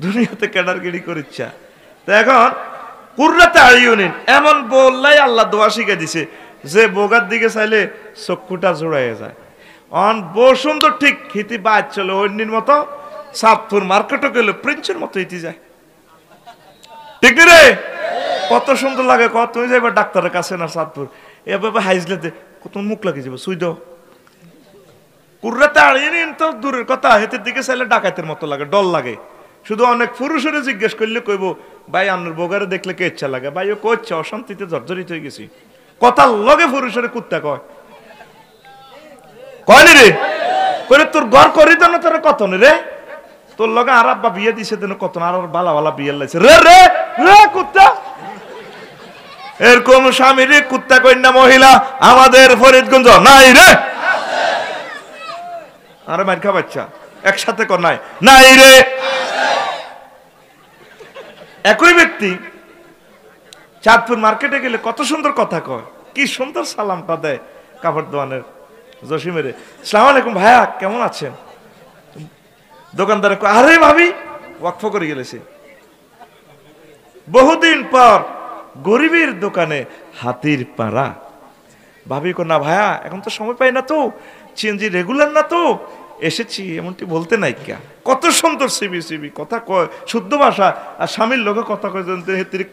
দুনিয়াতে ক্যাডার গিরি করিচ্ছা। তো এখন কুররাতে আইউনিন এমন বললাই আল্লাহ দোয়া শিখে দিছে যে বোগার দিকে চাইলে চক্ষুটা জোড়াইয়া যায়। অন বউ সুন্দর ঠিক হিতি বাদ চলে অন্যের মতো সাতপুর মার্কেটও গেলে প্রিন্সের মতো ইতি যায়, ঠিক রে? কত সুন্দর লাগে। কত তুমি যাইবা ডাক্তারের কাছে না সাতপুর এভাবে হাইজলে কত মুখ লাগিয়ে যাবে সুই দাও। কুররাতে আইউনিন তো দূরের কথা, হেতের দিকে চাইলে ডাকাতের মতো লাগে, ডর লাগে। শুধু অনেক পুরুষেরা জিজ্ঞেস করলে কইব ভাই আপনার বোগারে দেখলে কে ইচ্ছা লাগে? ভাই ও কইছে অশান্তিতে জর্জরিত হয়ে গেছি। কথার লগে পুরুষের কুত্তা কয় কয়নি রে করে তোর ঘর করি দেন তোর কত রে, তোর লগে আর আব্বা বিয়ে দিছে দেন কত, আর বালা বালা বিয়ে লাইছে রে রে রে কুত্তা। এরকম স্বামীর কুত্তা কন্যা মহিলা আমাদের ফরিদগঞ্জ নাই রে। আরে মাইরখা বাচ্চা একসাথে কর নাই রে। একই ব্যক্তি চাঁদপুর মার্কেটে গেলে কত সুন্দর কথা কয়, কি সুন্দর সালামটা দেয় কাপড় দোকানের জসিমেরে, আসসালামু আলাইকুম ভাইয়া কেমন আছেন? দোকানদারে কয় আরে ভাবি ওয়াকফ করে গেলেছে। বহুদিন পর গরিবের দোকানে হাতির পাড়া। ভাবি কো না ভাইয়া এখন তো সময় পাই না তো, সিএনজি রেগুলার না তো, এসেছি এমনটি বলতে নাই কে। কত সুন্দর সিবি কথা কয়, শুদ্ধ ভাষা। আর স্বামীর লোকে কথা কয়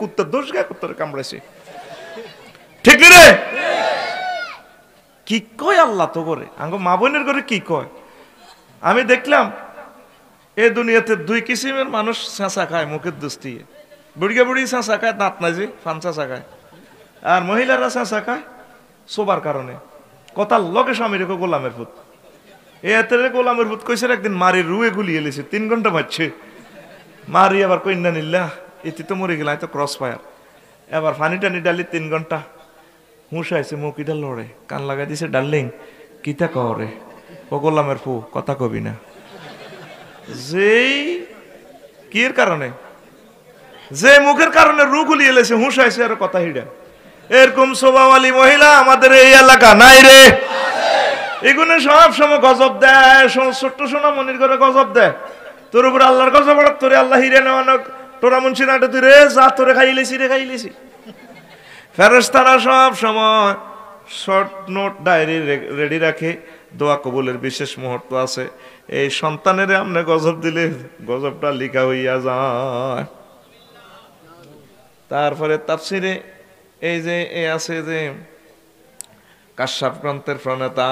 কুত্তার দোষ গায়ে কুত্তার কামড়াইছে, ঠিক রে? কি কয় আল্লাহ তো করে আঙ্গ মা বোনের করে কি কয়। আমি দেখলাম এই দুনিয়াতে দুই কিসিমের মানুষ চেঁচা খায় মুখের দোষ দিয়ে। বুড়িয়া বুড়ি চেঁচা খায়, দাঁত নাই যে ফান চেঁচা খায়। আর মহিলারা চাচা খায় শোবার কারণে কথার লগে স্বামী রেখো গোলামের ভূত এতে গোলামের ভূত কইছে একদিন মারি রুয়ে গুলিয়ে এলেছে 3 ঘন্টা মারছে মারি আবার কন্যা নিল্লা এতে তো মরে গেল তো ক্রস ফায়ার এবার ফানি টানি ডালি 3 ঘন্টা হুঁশ আইছে মুখিটা লড়ে কান লাগাই দিছে ডার্লিং কিতা করে ও গোলামের ফু কথা কবি না যেই কির কারণে যে মুখের কারণে রু গুলিয়ে এলেছে হুঁশ আইছে আর কথা হিডা এরকম স্বভাবওয়ালী মহিলা আমাদের এই এলাকা নাই রে এগুলো সব সময় গজব দেয় ছোট্ট সোনা মনির করে গজব দেয় তোর উপর আল্লাহর গজব তোরে আল্লাহ হিরে নেওয়ানো তোরা মুন্সি নাটে তুই রে যা তোরে খাইলেছি রে খাইলেছি ফেরেশতারা সব সময় শর্ট নোট ডায়েরি রেডি রাখে দোয়া কবুলের বিশেষ মুহূর্ত আছে এই সন্তানের আমনে গজব দিলে গজবটা লিখা হইয়া যায় তারপরে তাফসিরে এই যে আছে যে কাশ্যপ গ্রন্থের প্রণেতা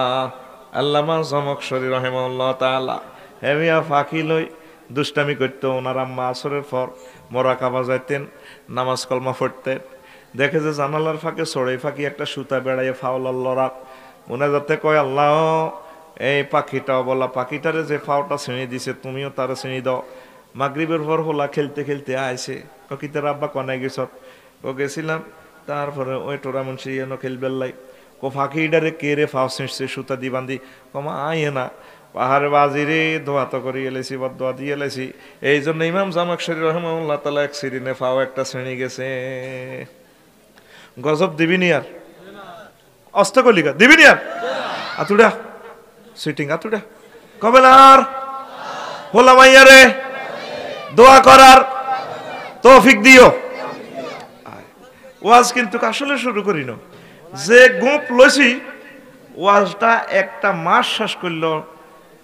আল্লামা জমকশরী রাহিমাহুল্লাহ তাআলা হেমিয়া ফাঁকি লই দুষ্টামি করতো ওনার আম্মা আসরের পর মোরাকাবা যাইতেন নামাজ কলমা পড়তেন দেখে যে জানালার ফাঁকে চড়াই ফাঁকি একটা সুতা বেড়াইয়ে ফাউলার লড়াক মনে যাতে কয় আল্লাহ এই পাখিটাও বলা পাখিটারে যে ফাওটা ছিঁড়ে দিছে তুমিও তারা ছিঁড়ে দাও মাগরিবের পর হোলা খেলতে খেলতে আইছে কিতার আব্বা কনে গেছ ও গেছিলাম তারপরে ওই টোরা মুন্সি এনো খেলবেল লাই ও ফাঁকিটারে কে রে ফাও ছিঁড়ছে সুতা দি বান্ধি কমা আইয়ে না পাহাড়ে বাজিরে দোয়া তো করে এলেছি বা দোয়া দিয়ে এলেছি এই জন্য ইমাম জামাকশরী রাহিমাহুল্লাহ তাআলা এক সিরিনে ফাও একটা শ্রেণী গেছে গজব দিবিনি আর অস্তকলিকা দিবিনি আর আতুডা সুইটিং আতুডা কবেলার হোলা মাইয়া রে দোয়া করার তৌফিক দিও ওয়াজ কিন্তু আসলে শুরু করি না যে গোপ লইছি ওয়াজটা একটা মাস শেষ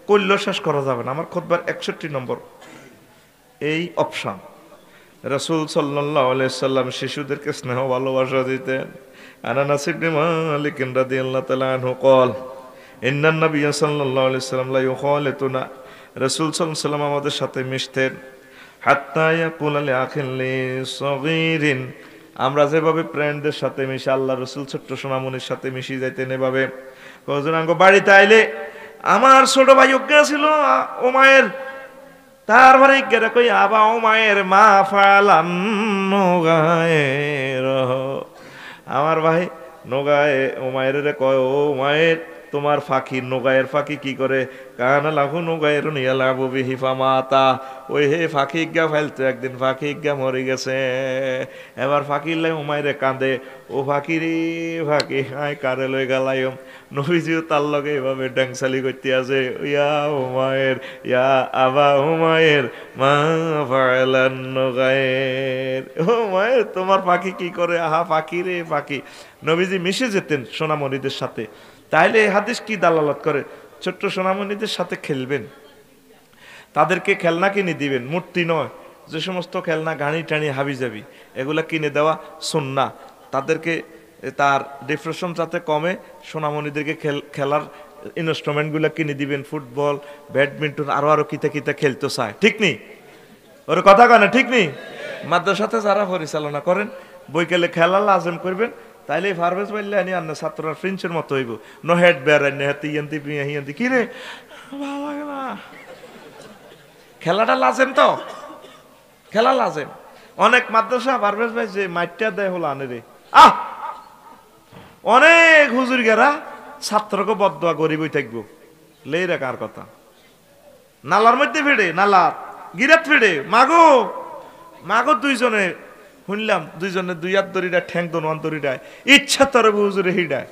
করলেও শেষ করা যাবে না আমার খুতবার 61 নম্বর এই অপশন রাসূল সাল্লাল্লাহু আলাইহি সাল্লাম শিশুদেরকে স্নেহ ভালোবাসা দিতেন আনাস ইবনে মালিক রাদিয়াল্লাহু তাআলা আনহু قال ان النبي সাল্লাল্লাহু আলাইহি সাল্লাম লা ইউখালিতুনা রাসূল সাল্লাল্লাহু আলাইহি সাল্লাম আমাদের সাথে মিশতেন হাত্তা ইয়াকুলা লিআখিন লিসগীরিন আমরা যেভাবে ফ্রেন্ডদের সাথে মিশি আল্লাহ রাসূল ছোট্ট সোনামণির সাথে মিশি যাইতেন এভাবে কজনাঙ্গ বাড়িতে আইলে আমার ছোট ভাই অজ্ঞা ছিল ও মায়ের তারপরে গেরা কই আবা ও মায়ের মা ফালান নোগায়ের আমার ভাই নোগায়ে ও মায়ের রে কয় ও মায়ের তোমার ফাঁকি নোগায়ের ফাঁকি কি করে কানা লাহু নোগায়ের নিয়ালাবু বিহি ফামাতা ওই হে ফাঁকি গা ফেলতো একদিন ফাঁকি গা মরে গেছে এবার ফাঁকি লাই ও মায়ের কাঁদে ও ফাঁকি রে ফাঁকি হাই কারে লই গালাইম নবীজিও তার লগে এভাবে ড্যাংসালি করতে আছে ইয়া ও মায়ের ইয়া আবা ও মায়ের মা ফালান নোগায়ের ও মায়ের তোমার ফাঁকি কি করে আহা ফাঁকি রে ফাঁকি নবীজি মিশে যেতেন সোনামণিদের সাথে তাইলে এই হাদিস কি দালালত করে ছোট্ট সোনামণিদের সাথে খেলবেন তাদেরকে খেলনা কিনে দিবেন মূর্তি নয় যে সমস্ত খেলনা গাড়ি টানি হাবি যাবি এগুলা কিনে দেওয়া সুন্নাহ তাদেরকে তার ডিপ্রেশন যাতে কমে সোনামণিদেরকে খেলার ইনস্ট্রুমেন্টগুলো কিনে দিবেন ফুটবল ব্যাডমিন্টন আরো কিতা কিতা খেলতে চায় ঠিক নেই ওর কথা কয় না ঠিক নেই মাদ্রাসাতে যারা পরিচালনা করেন বৈকালে খেলা লাজম করবেন তাইলে ফারভেজ বললে আনি আন্না ছাত্ররা ফ্রিন্সের মতো হইব নো হেড বেড়াই নেহাতি ইয়ান্তি হিয়ান্তি কি রে ভালো লাগে না খেলাটা লাজেম তো খেলা লাজেম অনেক মাদ্রাসা ফারভেজ ভাই যে মাইটটা দেয় হলো আনে রে অনেক হুজুর গেরা ছাত্রকে বদদোয়া গরিবই থাকবো লেই রে কার কথা নালার মধ্যে ফেড়ে নালার গিরাত ফেড়ে মাগো দুইজনে শুনলাম দুইজনে দুই হাত দড়িটা ঠ্যাং দোয়ান দড়িটায় ইচ্ছা তরে হুজুরে হিডায়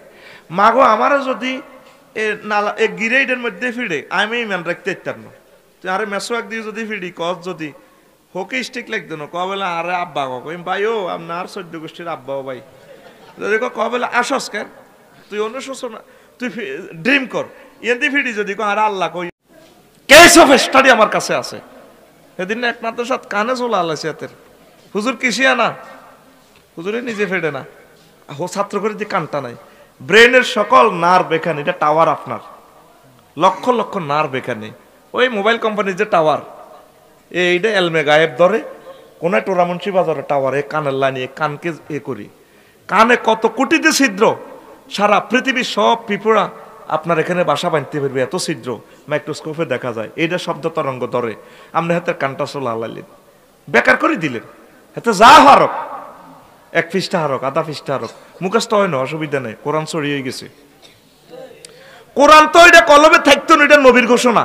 মাগো আমারও যদি নালা গিরেইডের মধ্যে ফিরে আমি ইমান রাখতে ইচ্ছার না তুই আরে মেসোয়াক দিয়ে যদি ফিরি কস যদি হোকি স্টিক লাগতো না কবেলা আরে আব্বা কইম ভাই ও আপনার 14 গোষ্ঠীর আব্বাও ভাই যদি কবেলা আসস কেন তুই অনুশোচন তুই ড্রিম কর এনতি ফিরি যদি আরে আল্লাহ কই কেস অফ স্টাডি আমার কাছে আছে সেদিন এক মাদ্রাসাত কানে চলে আলাইছে হাতের হুজুর কিসিয়া না হুজুরে নিজে ফেটে না ছাত্র করে যে কানটা নাই ব্রেনের সকল নার্ভ এখানে এটা টাওয়ার আপনার লক্ষ লক্ষ নার্ভ এখানে ওই মোবাইল কোম্পানির যে টাওয়ার এইটা এলমে গায়েব ধরে কোন টোরামুন্সি বাজারে টাওয়ার এ কানের লাইনে কানকে এ করি কানে কত কোটিতে ছিদ্র, সারা পৃথিবীর সব পিঁপড়া আপনার এখানে বাসা বাঁধতে পারবে, এত ছিদ্র মাইক্রোস্কোপে দেখা যায়। এইটা শব্দ তরঙ্গ ধরে, আপনি হাতে কানটা চলা হালাইলেন, বেকার করে দিলেন। হাতে যা হারক, 1 পৃষ্ঠা হারক, আধা পৃষ্ঠা হারক, মুখস্থ হয় না, অসুবিধা নেই, কোরআন ছড়িয়ে গেছে। কোরআন তো এটা কলমে থাকতো না, এটা নবীর ঘোষণা।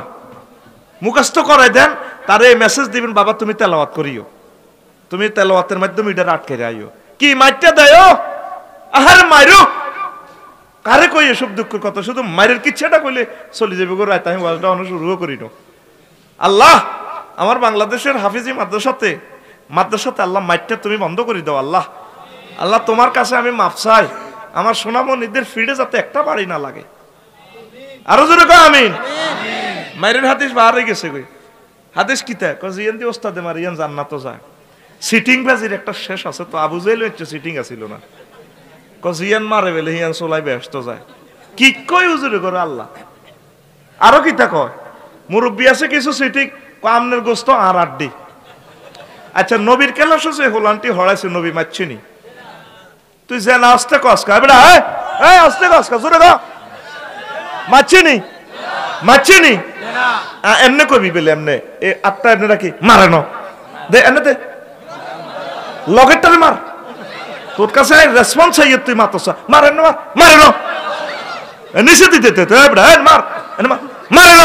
মুখস্থ করাই দেন, তারে মেসেজ দিবেন, বাবা তুমি তেলাওয়াত করিও, তুমি তেলাওয়াতের মাধ্যমে এটা আটকে আইও। কি মাইরটা দেয়, আহারে মাইরো, কারে কই এসব দুঃখের কথা, শুধু মায়ের কিচ্ছাটা কইলে চলে যাবে গো রাত। আমি ওয়াজটা অনেক শুরুও করি না। আল্লাহ আমার বাংলাদেশের হাফিজি মাদ্রাসাতে আল্লাহ মাইরটা তুমি বন্ধ করে দাও। আল্লাহ আল্লাহ তোমার কাছে আমি মাপ চাই, আমার সোনামণিদের ফিডে যাতে একটা বাড়ি না লাগে। আরো জোরে কয় আমিন। মায়ের হাদিস বাহারে গেছে কই, হাদিস কিতা কজিয়ান দি ওস্তাদে মারিয়ান জান্নাতও যায়। সিটিং বাজির একটা শেষ আছে তো, আবু জাহেল হচ্ছে সিটিং আছিল না, কজিয়ান মারে বেলে হিয়ান সোলাই ব্যস্ত যায়। কি কই হুজুরে করে আল্লাহ। আরো কিতা কয়, মুরব্বী আছে কিছু সিটিং আমনের গোস্ত আর আড্ডি। আচ্ছা নবীর কেলাস আছে, হোলান্টি হড়াইছে, নবী মারছিনি, তুই যে না আসতে কসকা বেটা, আসতে কসকা জোরে গো, মারছিনি মারছিনি এমনে কবি বেলে এমনে আত্মা এমনে রাখি মারে ন দে, এমনে দে লগেরটারে মার, তোর কাছে রেসপন্স চাই, তুই মাতসা মারে ন, মারে ন নিচে দিতে মার মারে ন,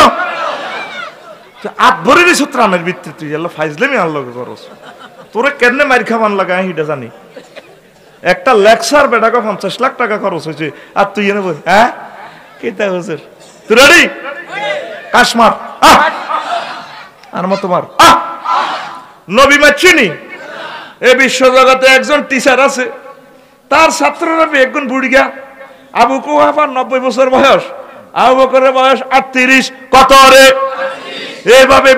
আট ভরে দিছ ত্রাণের ভিত্তি, তুই এলো ফাইজলেমি আনলো করস, তোরে কেন মার খাবার লাগা হিটা জানি। একটা লেকচার বেটাকে 50 লাখ টাকা খরচ হয়েছে, আর তুই এনে বল হ্যাঁ কেতা হুজুর তুই রেডি, কাশমার আর মতো মার। নবী মারছিনি। এই বিশ্ব জগতে একজন টিচার আছে, তার ছাত্ররা একজন বুড়িগা, আবু কুহাফার 90 বছর বয়স, আবু বকরের বয়স 38, কত রে এইভাবে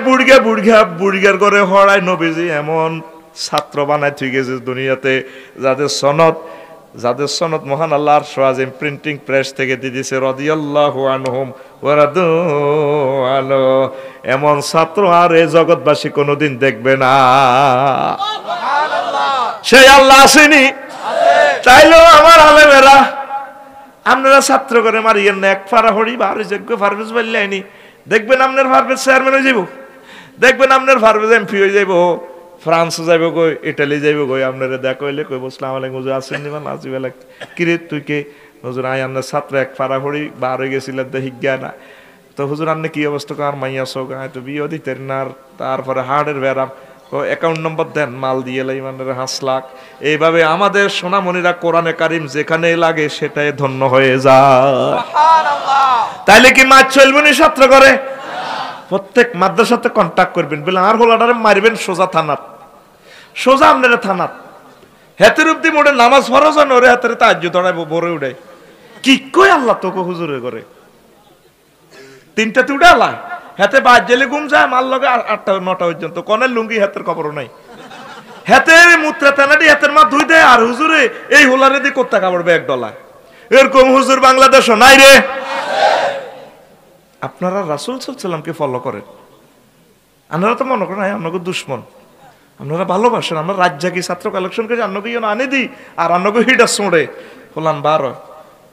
বুড়িগার করে হড়ায় নবীজি এমন ছাত্র বানায় ঠিক আছে দুনিয়াতে, যাদের সনদ মহান আল্লাহর সোয়াজিম প্রিন্টিং প্রেস থেকে দিয়ে দিছে, রাদিয়াল্লাহু আনহুম ওয়া রাদু আনহু। এমন ছাত্র আর এই জগৎবাসী কোনোদিন দেখবে না। সেই আল্লাহ আসেনি, চাইলেও আমার আলেমেরা আপনারা ছাত্র করে মারিয়েন না, এক ফারা হড়ি বা আরো যোগ্য ফারভেজ বললেনি, দেখবেন আপনার ফারভেজ চেয়ারম্যান হয়ে যাবো, দেখবেন আপনার ফারভেজ এমপি হয়ে যাবো, ফ্রান্স যাইব কই, ইটালি যাইব কই, আপনারা দেখা হইলে কই আসসালামু আলাইকুম হুজুর আসেন নিবা নাজি বেলা কিরে তুই কে হুজুর, আই আপনার ছাত্র এক ফারা হড়ি বার হয়ে গেছিলেন তো হিজ্ঞা না, তো হুজুর আপনি কি অবস্থা কার মাইয়া চোখ তো বিয়ে দিতেন না, তারপরে হার্টের ব্যারাম, অ্যাকাউন্ট নম্বর দেন, মাল দিয়ে লাই মানে 5 লাখ। এইভাবে আমাদের সোনামণিরা কোরআনে কারিম যেখানে লাগে সেটাই ধন্য হয়ে যায়। তাইলে কি মাছ চলবে না ছাত্র করে? প্রত্যেক মাদ্রাসাতে কন্ট্যাক্ট করবেন, বলে আর হোলাটারে মারবেন সোজা থানাত, সোজা আপনারা থানাত হেতের অব্দি মোড়ে নামাজ ফরজ হয় ওরে হাতের তাহাজ্জুদ ধরাইব ভরে উঠাই। কি কই আল্লাহ তোকে হুজুরে করে 3টাতে উঠে আল্লাহ হাতে বাদ জেলে ঘুম যায়, মাল লগে 8টা 9টা পর্যন্ত, কনের লুঙ্গি হাতের খবরও নাই, হাতের মুত্রা তেনাটি হাতের মা ধুই দেয়, আর হুজুরে এই হোলারে দিয়ে কোথা কাপড়বে $1। এরকম হুজুর বাংলাদেশও নাই রে। আপনারা রাসূল সাল্লাল্লাহু আলাইহি ওয়াসাল্লামকে ফলো করেন, আপনারা তো মনে করেন আপনাকে দুশ্মন, আপনারা ভালোবাসেন, আমরা রাজ্জাকি ছাত্র কালেকশন করে আপনাকে আনে দিই, আর আপনাকে হিটা ছোঁড়ে হলান 12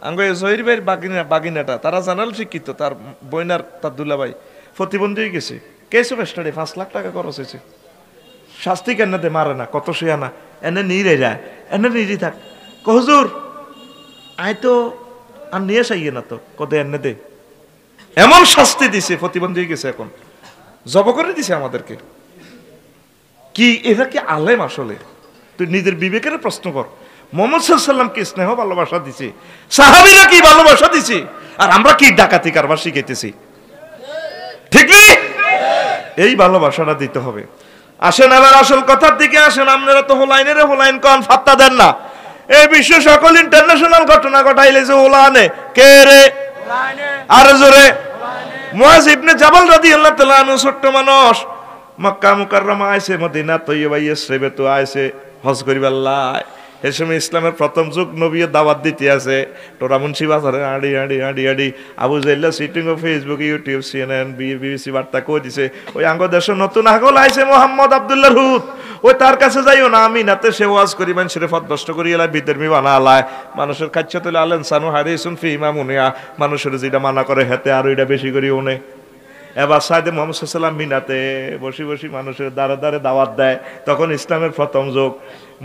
আঙ্গ জহির ভাইয়ের বাগিনাটা, তারা জানাল শিক্ষিত, তার বইনার তার দুলাভাই প্রতিবন্ধী হয়ে গেছে, কেসে স্টাডি 5 লাখ টাকা খরচ হয়েছে, শাস্তি কেন দে মারে না, কত সে আনা এনে নিয়ে যায়, এনে নিয়ে থাক হুজুর আয় তো আর নিয়ে চাইয়ে না তো কত এনে দে, এমন শাস্তি দিছে, প্রতিবন্ধী হয়ে গেছে, এখন জব করে দিছে আমাদেরকে। কি এরা কি আলেম আসলে? তুই নিজের বিবেকের প্রশ্ন কর। মুহাম্মদ সাল্লাল্লাহু আলাইহি ওয়াসাল্লাম কি স্নেহ ভালোবাসা দিছে, সাহাবীরা কি ভালোবাসা দিছে, আর আমরা কি ডাকাতি কারবার শিখাইতেছি, ঠিক নেই? এই ভালোবাসাটা দিতে হবে। আসেন আবার আসল কথার দিকে আসেন। আপনারা তো হোলাইন কন ফাত্তা দেন না। এই বিশ্ব সকল ইন্টারন্যাশনাল ঘটনা ঘটাইলে যে হোলানে কে রে, আর জোরে মুআজ ইবনে জাবাল রাদিয়াল্লাহু তাআলা আনহু, ছোট্ট মানুষ, মক্কা মুকাররমা আইছে, মদিনা তৈয়বা ইসরাবে তো আইছে হজ করিবার লাই, এই সময় ইসলামের প্রথম যুগ নবীর দাওয়াত দিতে আছে টোরা মুন্সি বাজারে আড়ি আড়ি আড়ি আড়ি আবু জাইল্লা সিটিং ও ফেসবুক ইউটিউব সিএনএন বিবিসি বার্তা কই দিছে ওই আঙ্গ দেশ নতুন আগল আইছে মোহাম্মদ আব্দুল্লাহ হুদ ওই তার কাছে যাইও না আমি নাতে সে ওয়াজ করি মানুষের ফদনষ্ট করি এলাই বিধর্মী বানা আলায় মানুষের কাছে তুলে আলেন সানু হারিসুন ফি ইমামুনিয়া মানুষের যেটা মানা করে হেতে আর ওইটা বেশি করি ওনে এবার সাইদে মোহাম্মদ সাল্লাম মিনাতে বসি বসি মানুষের দ্বারে দ্বারে দাওয়াত দেয় তখন ইসলামের প্রথম যুগ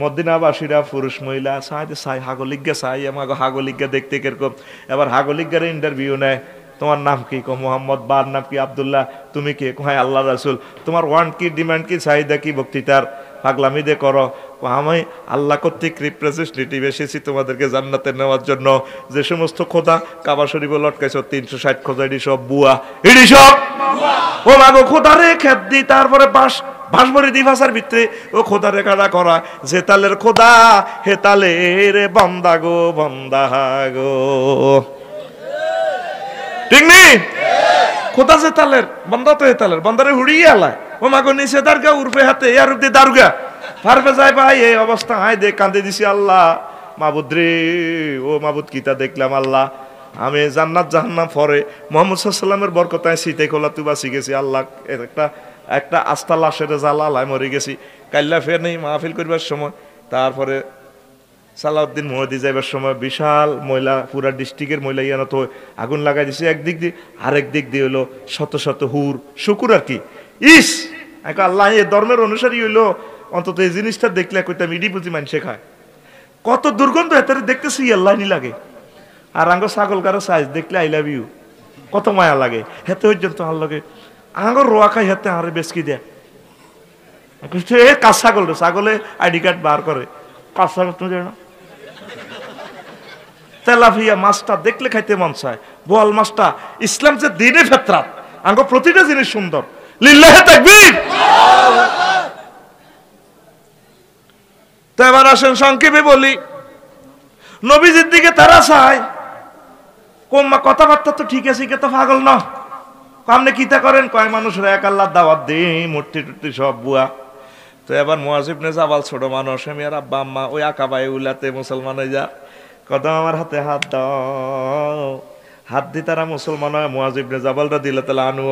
মদিনাবাসীরা পুরুষ মহিলা সাইদে সাই হাগলিজ্ঞা সাই আমাকে হাগলিজ্ঞা দেখতে কিরকম এবার হাগলিজ্ঞার ইন্টারভিউ নেয় তোমার নাম কি কো মোহাম্মদ বার নাম কি আব্দুল্লাহ তুমি কে কয় আল্লাহ রাসূল তোমার ওয়ান্ট কি ডিমান্ড কি চাহিদা কি বক্তৃতার পাগলামি দিয়ে করো আমি আল্লাহ কর্তৃক রিপ্রেজেন্টেটিভ এসেছি তোমাদেরকে জান্নাতে নেওয়ার জন্য যে সমস্ত খোদা কাবা শরীফে লটকাইছ 360 খোদা এডি সব বুয়া এডি সব ও মাগো খোদারে খেত দি তারপরে বাঁশবরি দি ভাষার ভিতরে ও খোদারে কাটা করা যে তালের খোদা হে তালের বান্দা গো বান্দা গো ঠিক নেই খোদা যে তালের বান্দা তো হে তালের বান্দারে হুড়িয়ে আলায় ও মাগো নিচে দারগা উর্ফে হাতে ইয়ার উর্ফে দারগা পারবে যায় ভাই এই অবস্থা হাই দেখ কান্দে দিছি আল্লাহ মাবুদ রে ও মাবুদ কিতা দেখলাম আল্লাহ আমি জান্নাত জাহান্নাম পরে মুহাম্মদ সাল্লাল্লাহু আলাইহি ওয়াসাল্লামের বরকতায় সিতে খোলা তুই বাঁচি গেছি আল্লাহ একটা আস্তা লাশের জ্বালালায় মরে গেছি কাল্লা ফের নেই মাহফিল করবার সময় তারপরে সালাউদ্দিন মোহাদি যাইবার সময় বিশাল ময়লা পুরা ডিস্ট্রিক্টের ময়লা ইয়ানো তো আগুন লাগাই দিছে একদিক দিয়ে আরেক দিক দিয়ে হলো শত শত হুর শুকুর আর কি ইস আল্লাহ এ ধর্মের অনুসারী হইলো অন্তত এই জিনিসটা দেখলে কইতাম ইডি বুঝি মানুষে খায় কত দুর্গন্ধ এত দেখতেছি আল্লাহ নি লাগে আর আঙ্গ ছাগল কারো সাইজ দেখলে আই লাভ ইউ কত মায়া লাগে হেতে পর্যন্ত আর লাগে আঙ্গর রোয়া খাই হেতে আরে বেসকি দেয় কাজ ছাগল রে ছাগলে আইডি কার্ড বার করে কাজ ছাগল তুমি জানো তেলাপিয়া মাছটা দেখলে খাইতে মন চায় বোয়াল মাছটা ইসলাম যে দিনে ফেতরাত আঙ্গ প্রতিটা জিনিস সুন্দর লিল্লাহে তাকবীর তো এবার আসেন সংক্ষেপে বলি নবীজির দিকে তারা চায় কোম্মা কথাবার্তা তো ঠিক আছে তো পাগল না আপনি কিতা করেন কয় মানুষরা এক আল্লাহর দাওয়াত দিই মূর্তি টুর্তি সব বুয়া তো এবার মুয়াজ ইবনে জাবাল ছোট মানুষ আমি আর আব্বা আম্মা ওই আকাবাই উলাতে মুসলমান হয়ে যা কদম আমার হাতে হাত দাও হাত দি তারা মুসলমান হয় মুয়াজ ইবনে জাবাল রাদিয়াল্লাহু আনহু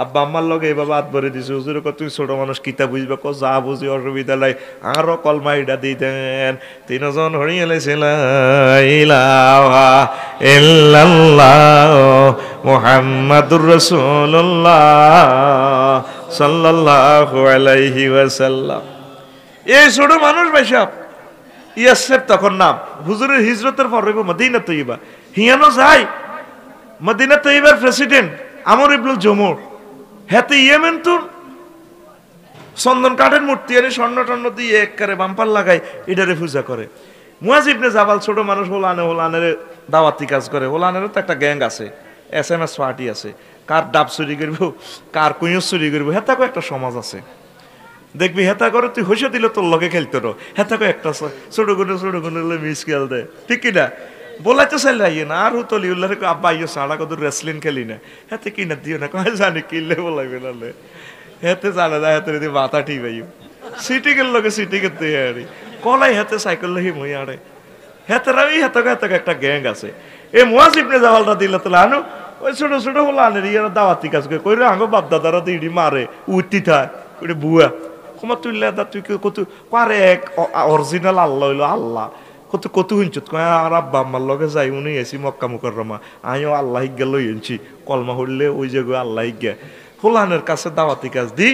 আব্বা আম্মার লগে এইভাবে হাত ভরে দিছে হুজুর কো তুই ছোট মানুষ কিতা বুঝবে কো যা বুঝি অসুবিধা নাই আরো কলমা ইডা দি দেন তিনজন হরি এলেছিল ইলাহা ইল্লাল্লাহ মুহাম্মাদুর রাসূলুল্লাহ সাল্লাল্লাহু আলাইহি ওয়াসাল্লাম এই ছোট মানুষ ভাই সাহেব ইয়াসের তখন নাম হুজুরের হিজরতের পর রইব মদিনা তৈয়বা হিয়ানো যায় মদিনা তৈয়বার প্রেসিডেন্ট আমর ইবনুল জমুর হেতে ইয়েমেন তুন চন্দন কাঠের মূর্তি আনি স্বর্ণ টর্ণ দিয়ে একবারে বাম্পার লাগায় এটারে পূজা করে মুয়াজ ইবনে জাবাল ছোট মানুষ হোলানের দাওয়াতি কাজ করে হোলানেরও তো একটা গ্যাং আছে SMS পার্টি আছে কার ডাব চুরি করব কার কুইও চুরি করব হেতাকো একটা সমাজ আছে দেখবি হেতা করে তুই হইসে দিলে তোর লগে খেলতো নো হেতাকো একটা ছোট গুনে মিস খেল দে ঠিক কিনা বলাইতে চাইলে আইয়ে না আর হুতলি উল্লাহ আব্বা আইয়ো সাড়া কত রেসলিং খেলি না হেতে কিনা দিও না কয় জানি কিনলে বলাইবে নালে হেতে জানা যায় হেতে যদি মাথা ঠিক আইও সিটিকের লগে সিটিকে তুই আড়ি কলাই হেতে সাইকেল লহি মই আড়ে হেতেরা ওই হেতাকো একটা গ্যাং আছে এই মুয়াজ ইবনে জাবাল রাদিয়াল্লাহু আনহু ওই ছোট ছোট হোলানের ইয়ার দাওয়াতি কাজ করে কইরে আঙ্গ বাপ দাদারা তো ইডি মারে উঠতি থায় ওটা বুয়া কমা তুইলে দা তুই কত পারে এক অরিজিনাল আল্লাহ হইলো আল্লাহ কত হুঁচত কয় আর আব্বা আম্মার লগে যাই উনি এসি মক্কা মুকাররমা আমিও আল্লাহ হিজ্ঞা লই এনছি কলমা হইলে ওই জায়গায় আল্লাহ হিজ্ঞা হোলানের কাছে দাওয়াতি কাজ দি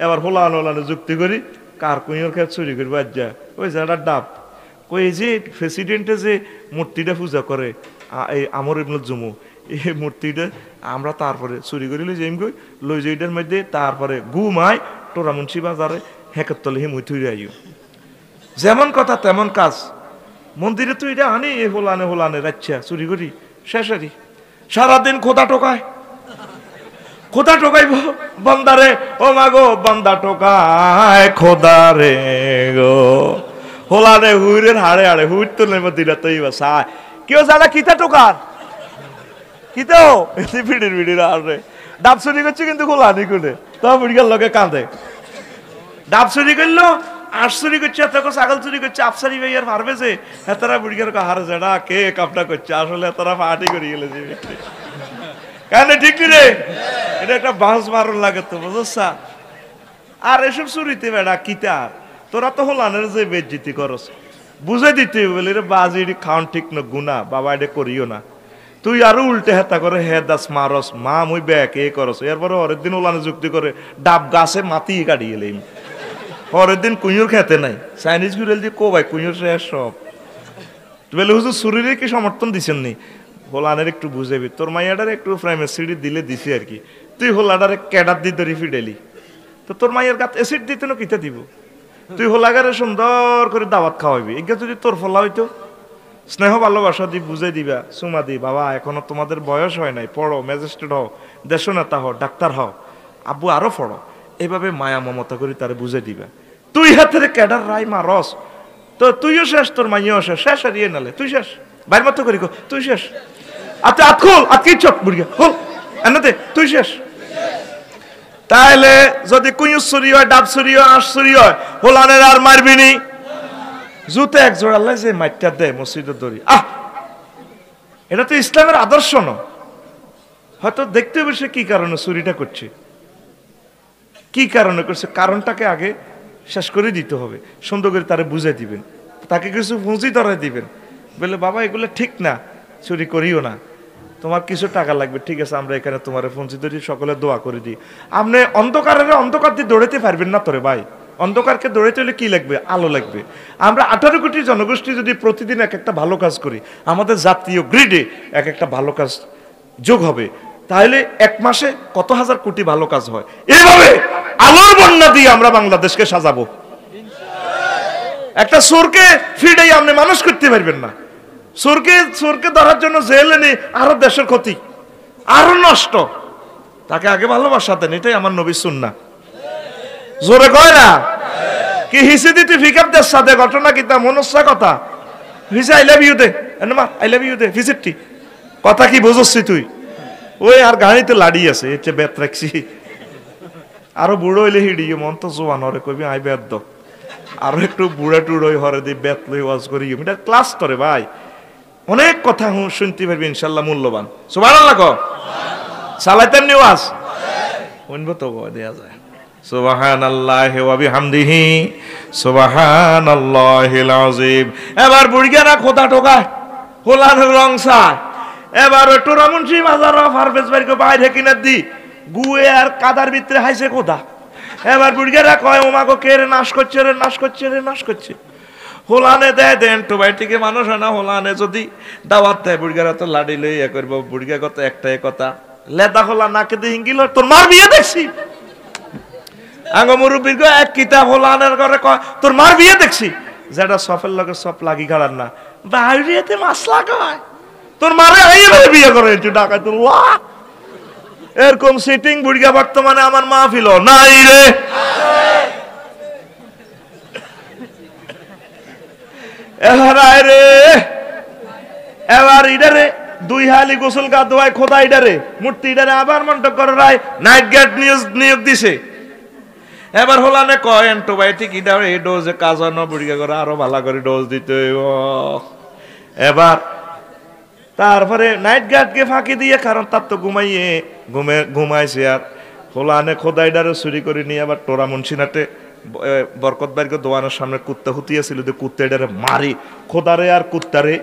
এবার হোলানে যুক্তি করি কার কুইয়ের কাছে চুরি করি বাদ যা ওই জায়গাটা ডাব কই যে প্রেসিডেন্টে যে মূর্তিটা পূজা করে এই আমর ইবনুল জুমু এই মূর্তিটা আমরা তারপরে চুরি করি লই যাইম কই লই যাইটার মধ্যে তারপরে ঘুমায় টোরা মুন্সি বাজারে হেঁকের তলে হিমুই থুই আইও যেমন কথা তেমন কাজ মন্দিরে তুই এটা আনি এ হোলানে রাচ্ছা চুরি করি শেষারি সারাদিন খোদা টোকাইব বন্দারে ও মাগো বন্দা টোকায় খোদা রে গো হোলানে হুইরের হাড়ে হুইর তো নেমে দিলা তৈব সায় কেউ জানা কিতা টোকার কিতাও এতে ভিড়ির আরে ডাব চুরি করছে কিন্তু হোলানি করে তো বুড়িগার লগে কাঁদে ডাব চুরি করলো আস চুরি করছে, এত ছাগল চুরি করছে, আফসারি ভাই আর পারবে যে হেতারা বুড়িয়ার হার জেডা কে কাপটা করছে, আসলে তারা পার্টি করে গেলে কেন ঠিক রে? এটা একটা বাস মারণ লাগে তো, বুঝছা? আর এসব চুরিতে বেড়া কিতা তোরা তো হলানের যে বেজ্জিতি করস বুঝে দিতে বলে রে বাজি খাওয়ান ঠিক না গুনা, বাবা এটা করিও না। তুই আরো উল্টে হেতা করে হে দাস মারস মা মুই ব্যাক এ করস, এরপরে পরের দিন ওলানে যুক্তি করে ডাব গাছে মাতি কাটিয়ে এলাম, পরের দিন কুঁয়ুর খেতে নাই, চাইনিজ গুড়েল দিয়ে কো ভাই কুঁয়ুর শেষ সব বলে হুজুর শরীরে কি সমর্থন দিছেন নি? হোলানের একটু বুঝেবি, তোর মাইয়াটার একটু ফ্রাইমের সিডি দিলে দিছি আর কি, তুই হোলাটারে ক্যাডার দিয়ে ধরি ফিডেলি, তো তোর মাইয়ের গাত অ্যাসিড দিতে না কিতে দিব? তুই হোলাগারে সুন্দর করে দাওয়াত খাওয়াবি, এগুলো যদি তোর ফলা হইতো স্নেহ ভালোবাসা দিয়ে বুঝাই দিবা, সুমা দি বাবা এখনো তোমাদের বয়স হয় নাই, পড়ো, ম্যাজিস্ট্রেট হও, দেশনেতা হও, ডাক্তার হও, আব্বু আরো পড়ো, এইভাবে মায়া মমতা করে তারে বুঝাই দিবা। তুই হাতের ক্যাডার রাই মারস তো তুইও শেষ, তোর মাইয়াও শেষ, শেষ আর ইয়ে নালে তুই শেষ, বাইর মতো করি তুই শেষ। আচ্ছা আতখোল আতকি চট বুড়িয়া হোল এনাতে তুই শেষ। তাহলে যদি কুঁয়ুর চুরি হয়, ডাব চুরি হয়, আঁশ চুরি হয়, হোলানের আর মারবিনি? জুতে এক জোড়া আল্লাহ যে মাইটটা দেয় মসজিদের দড়ি, এটা তো ইসলামের আদর্শ ন। হয়তো দেখতে হবে সে কি কারণে চুরিটা করছে, কি কারণে করছে, কারণটাকে আগে শেষ করে দিতে হবে, সুন্দর করে তারে বুঝাই দিবেন, তাকে কিছু পুঁজি ধরাই দিবেন, বলে বাবা এগুলো ঠিক না, চুরি করিও না, তোমার কিছু টাকা লাগবে, ঠিক আছে আমরা এখানে তোমার পুঁজি ধরি, সকলে দোয়া করে দিই। আপনি অন্ধকার দিয়ে দৌড়াতে পারবেন না তোরে ভাই, অন্ধকারকে দৌড়াইতে হলে কি লাগবে? আলো লাগবে। আমরা 18 কোটি জনগোষ্ঠী যদি প্রতিদিন এক একটা ভালো কাজ করি, আমাদের জাতীয় গ্রিডে এক একটা ভালো কাজ যোগ হবে, তাহলে এক মাসে কত হাজার কোটি ভালো কাজ হয়। এইভাবে আলোর বন্যা দিয়ে আমরা বাংলাদেশকে সাজাবো। একটা চোরকে ফিডেই আপনি মানুষ করতে পারবেন না, চোরকে ধরার জন্য জেলে নেই, আরো দেশের ক্ষতি, আরো নষ্ট। তাকে আগে ভালোবাসা দেন, এটাই আমার নবীর সুন্নাহ। জোরে কয় না কি? হিসে দিতে ফিকার দেশ সাথে ঘটনা কি তা মনস্যা কথা হিসে আই লাভ ইউ দে, আই লাভ ইউ দে ফিজিটটি কথা কি বুঝছি তুই? ওই আর গাড়িতে লাড়ি আছে, এতে বেত রাখছি, আরো বুড়ো হইলে হিড়িয়ে মন তো জোয়ান হরে কবি আই বেত দ, আরো একটু বুড়া টুড়োই হরে দি বেত লই ওয়াজ করি, এটা ক্লাস করে ভাই, অনেক কথা শুনতে পারবি ইনশাল্লাহ, মূল্যবান। সুবহানাল্লাহ কও, সালাতেন নিওয়াজ শুনবো তো দেয়া যায়। সুবহানাল্লাহি ওয়া বিহামদিহি সুবহানাল্লাহিল আযীম। এবার বুড়িয়ারা খোদা টোকা হোলার রং চায়, এবার টোরামুন্সি বাজার ফারবেজ বাড়িকে বাইরে কিনে দি গুয়ে আর কাদার ভিতরে হাইছে খোদা। এবার বুড়িয়ারা কয় ওমাগো কে রে নাশ করছে রে, নাশ করছে রে, নাশ করছে। হোলানে দেয় দেন তো বাইটিকে মানুষ হয় না, হোলানে যদি দাওয়াত দেয় বুড়িয়ারা তো লাড়ি লই এ করবো, বুড়িয়া কত একটাই কথা লেদা হোলা নাকে দিয়ে হিঙ্গিল তোর মার বিয়ে দেখছি, আঙ্গ মুরব্বীর এক কিতাব হোলানের ঘরে কয় তোর মার বিয়ে দেখছি, যেটা সফের লগে সব লাগি খাড়ার না বাইরেতে মাছ লাগায়, তোর মারে এইভাবে বিয়ে করে ডাকায় তোর এরকম সিটিং বুড়িয়া বর্তমানে আমার মাহফিল নাই রে। এবার ইডারে দুই হালি গোসল গা দোয়ায় খোদা ইডারে মূর্তি ইডারে আবার মন্টক করে রায় নাইট গার্ড নিয়োগ দিছে। এবার হোলানে কয় অ্যান্টিবায়োটিক ইডারে এই ডোজে কাজানো বুড়িয়া করে আরো ভালো করে ডোজ দিতে হইব। এবার তারপরে নাইট গার্ডকে ফাঁকি দিয়ে, কারণ তার তো ঘুমাইছে, আর হোলানে খোদাইডারে চুরি করে নিয়ে আবার টোরা মুন্সিনাতে বরকত বাড়িকে দোয়ানোর সামনে কুত্তা হুতিয়াছিল, যে কুত্তাইডারে মারি খোদারে আর কুত্তারে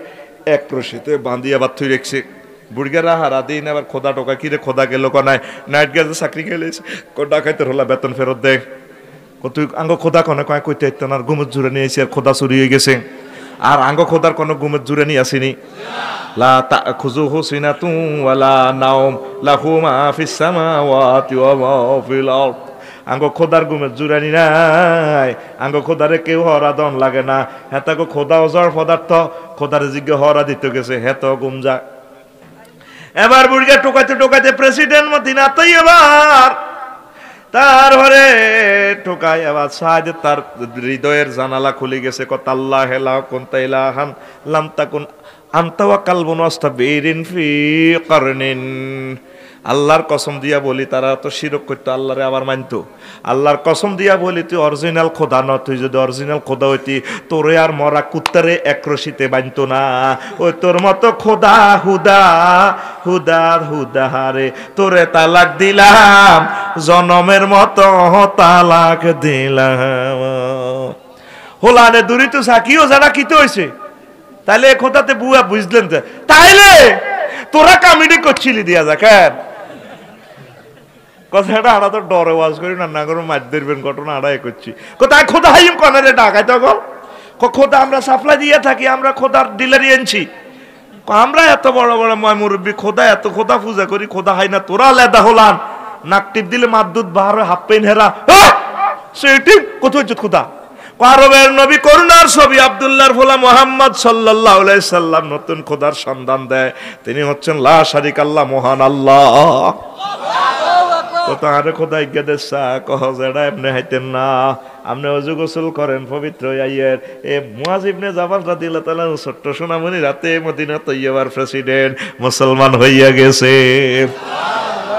এক রশিতে বাঁধি আবার থুই রেখছে। বুড়িয়ারা হারা দিন আবার খোদা টোকা কিরে খোদা গেল কনায় নাইট গার্ডে চাকরি খেলেছে ডাকাইতে হলা বেতন ফেরত দেয়, তুই আঙ্গ খোদা কনে কয় কইতে হইতো না, ঘুমের জুড়ে নিয়েছি আর খোদা চুরি হয়ে গেছে, আর আঙ্গ খোদার কোনো ঘুমের জুড়ে নিয়ে আসিনি। লা তাখুযুহু সিনাতুন ওয়ালা নাওম লাহু মা ফিস সামাওয়াতি ওয়া মা ফিল আরদ। আঙ্গ খোদার ঘুমের জুড়ানি নাই, আঙ্গ খোদারে কেউ হরা দন লাগে না, হেতাকে খোদা অজর পদার্থ, খোদারে জিজ্ঞে হরা দিতে গেছে হেত ঘুম যা। এবার বুড়িয়া টোকাইতে প্রেসিডেন্ট মদিনা তাই এবার তারপরে টোকাই আবার সাহায্যে তার হৃদয়ের জানালা খুলে গেছে, কত আল্লাহ হেলা কোনতা ইলাহান লাম তাকুন আনতা ওয়া কালবুন আস্তাবিরিন ফি কারনিন। আল্লাহর কসম দিয়া বলি, তারা তো শিরক করতো, আল্লাহরে আবার মানতো। আল্লাহর কসম দিয়া বলি, তুই অরিজিনাল খোদা ন, তুই যদি অরিজিনাল খোদা হইতি তোরে আর মরা কুত্তারে এক রশিতে বানতো না। ওই তোর মতো খোদা হুদা হুদা হুদা হারে তোরে তালাক দিলাম, জনমের মতো তালাক দিলাম। হোলানে দূরিত সাকিও জানা কিতে হয়েছে, তাইলে খোদাতে বুয়া বুঝলেন তো, তাইলে তোরা কামিডি করছিলি দিয়া যা কেন কথাটা আড়া তো ডরে ওয়াজ করি না করে মার ধরবেন ঘটনা আড়াই করছি। কোথায় খোদা হাইম কনারে ডাকাই তখন খোদা আমরা সাপ্লাই দিয়ে থাকি, আমরা খোদার ডিলারি আনছি। আমরা এত বড় বড় ময় মুরব্বী খোদা এত খোদা পূজা করি, খোদা হাই না তোরা লেদা হলান, নাক টিপ দিলে মাদুদ বাহার হাফ পেন হেরা সেটি কোথায় খোদা। আরবের নবী করুণার ছবি আব্দুল্লাহর ফোলা মুহাম্মদ সাল্লাল্লাহু আলাইহি সাল্লাম নতুন খোদার সন্ধান দেয়, তিনি হচ্ছেন লা শারিক আল্লাহ, মহান আল্লাহ। কত আরে খোদা ইজ্ঞা দেশা কহ যেটা এমনি হাইতেন না, আপনি অজু গোসল করেন পবিত্র আইয়ের। এ মুয়াজ ইবনে জাবাল রাদিয়াল্লাহু তাআলা ছোট্ট সোনামণি রাতে মদিনা তৈয়বার প্রেসিডেন্ট মুসলমান হইয়া গেছে।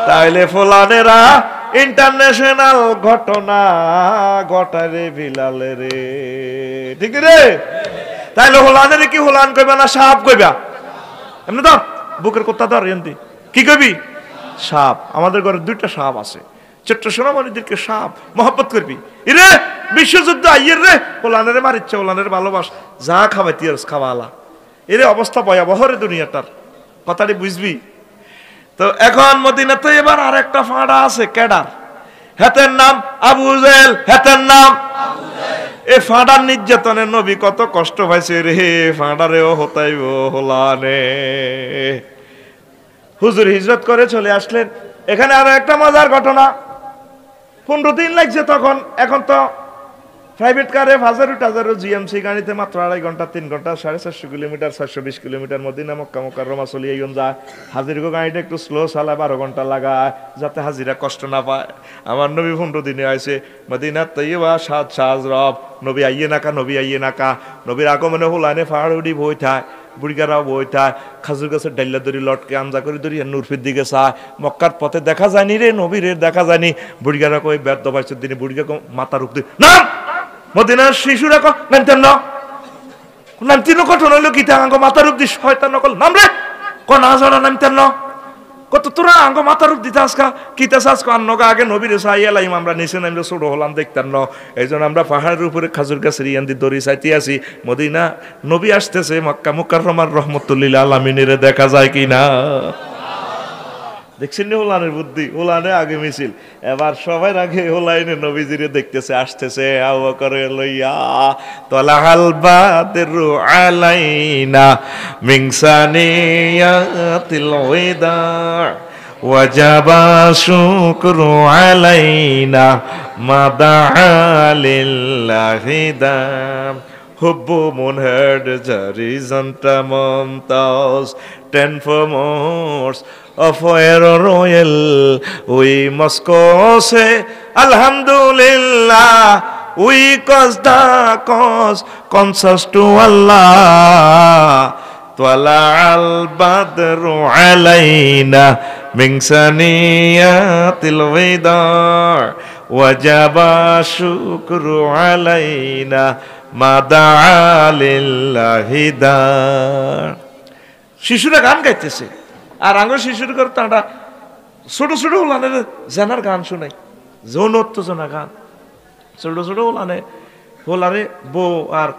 তাইলে ফোলানেরা ইন্টারন্যাশনাল ঘটনা ঘটারে বিলালে রে, ঠিক রে? তাইলে হোলানের কি হোলান কইবা না সাপ কইবা? এমনি তো বুকের কোত্তা ধর এমনি কি কইবি? সাপ। আমাদের ঘরে দুইটা সাপ আছে, ছোট্ট সোনামণিদেরকে সাপ মহব্বত করবি। ইরে বিশ্বযুদ্ধ আইয়ের রে, হোলানের মারিচ্ছে, হোলানের ভালোবাস, যা খাবাইতি আর খাওয়ালা। এরে অবস্থা ভয়াবহ রে দুনিয়াটার, কথাটি বুঝবি? তো এখন মদিনাতে এবার আর একটা ফাঁড়া আছে, ক্যাডার, হেতের নাম আবু জেহেল, হেতের নাম এ ফাঁড়ার নির্যাতনে নবী কত কষ্ট পাইছে রে, ফাঁড়ারেও হতাইব হোলানে। হুজুর হিজরত করে চলে আসলেন। এখানে আরো একটা মজার ঘটনা, 15 দিন লাগছে তখন। এখন তো প্রাইভেট কারে হাজারো টাজারো, জিএমসি গাড়িতে মাত্র 2.5 ঘন্টা 3 ঘন্টা 450 কিলোমিটার 420 কিলোমিটার মদিনা মক্কা মুকাররমা চলিয়ে যায়। হাজিরগো গাড়িটা একটু স্লো চালায়, 12 ঘন্টা লাগায় যাতে হাজিরা কষ্ট না পায়। আমার নবী 15 দিনে আইছে মদিনা তৈয়বা সাত শাহরব, নবী আইয়ে নাকা, নবী আইয়ে নাকা। নবীর আগমনে হোলানে পাহাড় উড়ি বই থায়, বুড়িগারাও বই থায়, খাজুর গাছের ডাইলা ধরি লটকে আমজা করে ধরি নূরফির দিকে চায়। মক্কার পথে দেখা যায়নি রে নবীরে, দেখা যায়নি। বুড়িগারা কই ব্যর্থ পাইছের দিনে বুড়িগা মাথার উপরে না মদিনার শিশুরা নামতেন না, নামতেন কঠোর হইলো কি আঙ্গ মাথার রূপ দিস শয়তান নকল নাম রে না জানা নামতেন না কত তোরা আঙ্গ মাথার রূপ দিতে আসকা কিতে চাস আন্নগা আগে নবীর চাইয়ালাইম, আমরা নিচে নামলে ছোট হলাম দেখতেন না। এই জন্য আমরা পাহাড়ের উপরে খাজুর গাছের ইয়ান্দি দড়ি চাইতে আছি। মদিনা নবী আসতেছে, মক্কা মুকাররমার রহমতুল্লিল আলামিনের দেখা যায় কি না? দেখছেন হোলানের বুদ্ধি, হোলানে আগে মিছিল। এবার সবাই আগে হোলাইনে নবীজিরে দেখতেছে, আসতেছে আউ করে লইয়া তলাহাল বাদরু আলাইনা মিন সানিয়াতিল ওয়াদা ওয়াজাবা শুকরু আলাইনা মাদালিল্লাহি দাম Hubbu munhad jarizanta montas 10 foremost of aero royal. We must go say Alhamdulillah. We cause the cause conscious to Allah. Twala al badru alayna min saniyatil wida wajaba shukru alayna শিশুরা গান গাইতেছে, আর আঙ্গুর শিশুর করে তারা ছোট ছোট ওলানের জানার গান শোনাই, যৌন উত্তেজনা গান। ছোট ছোট ওলানে হোলারে বউ আর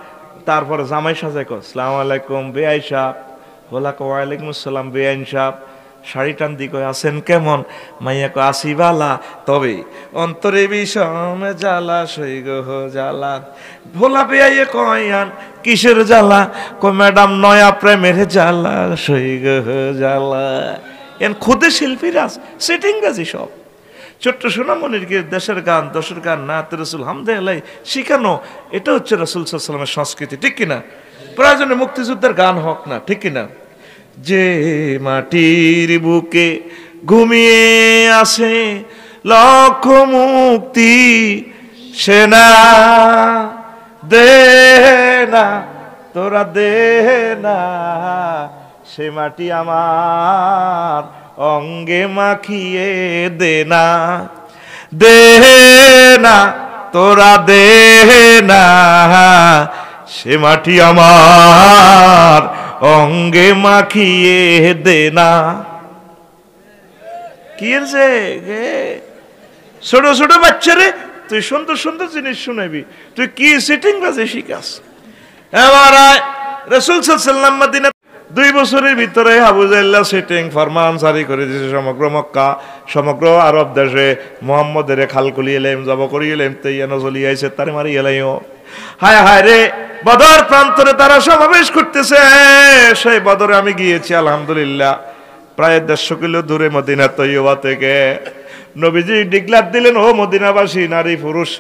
তারপরে জামাই সাজাই কর আসসালামু আলাইকুম বেআই সাহেব, হোলা কো ওয়ালাইকুম আসসালাম বেআইন সাহেব। শাড়ি টান দি কয় আছেন কেমন? মাইয়া কয় আসি বালা, তবে অন্তরে বিষম জ্বালা সৈগ জ্বালা। ভোলা পেয়ে কয়ান কিসের জ্বালা? কয় ম্যাডাম নয়া প্রেমের জ্বালা সৈগ জ্বালা। এন খুদে শিল্পীরা সেটিং গাছি সব ছোট্ট সোনামণির দেশের গান দশের গান নাত রসুল হামদে আলাই শিখানো, এটা হচ্ছে রসুল সাল্লাল্লাহু আলাইহি ওয়াসাল্লামের সংস্কৃতি, ঠিক কিনা? প্রয়োজনে মুক্তিযুদ্ধের গান হোক না, ঠিক কিনা? যে মাটির বুকে ঘুমিয়ে আসে লক্ষ মুক্তি সেনা, দে না তোরা দে না, সে মাটি আমার অঙ্গে মাখিয়ে দে না, দে না তোরা দে না, সে মাটি আমার অঙ্গে মাখিয়ে দে না। কি হয়েছে ছোট ছোট বাচ্চারে তুই সুন্দর সুন্দর জিনিস শুনাবি, তুই কি সিটিং বাজে শিখাস। এবার রাসূল সাল্লাল্লাহু আলাইহি ওয়াসাল্লাম মদিনা 2 বছরের ভিতরে আবু জাহল সিটিং ফরমান জারি করে দিয়েছে সমগ্র মক্কা, সমগ্র আরব দেশে মুহাম্মদের খালকুলি এলাম যাব করি এলাম তেয়ানো চলি আইছে তারে মারি এলাইও। হায় হায় রে, বদর প্রান্তরে তারা সমাবেশ করতেছে। সেই বদরে আমি গিয়েছি আলহামদুলিল্লাহ, প্রায় 150 কিলো দূরে মদিনা তৈয়বা থেকে। নবীজি ডিক্লার দিলেন, ও মদিনাবাসী নারী পুরুষ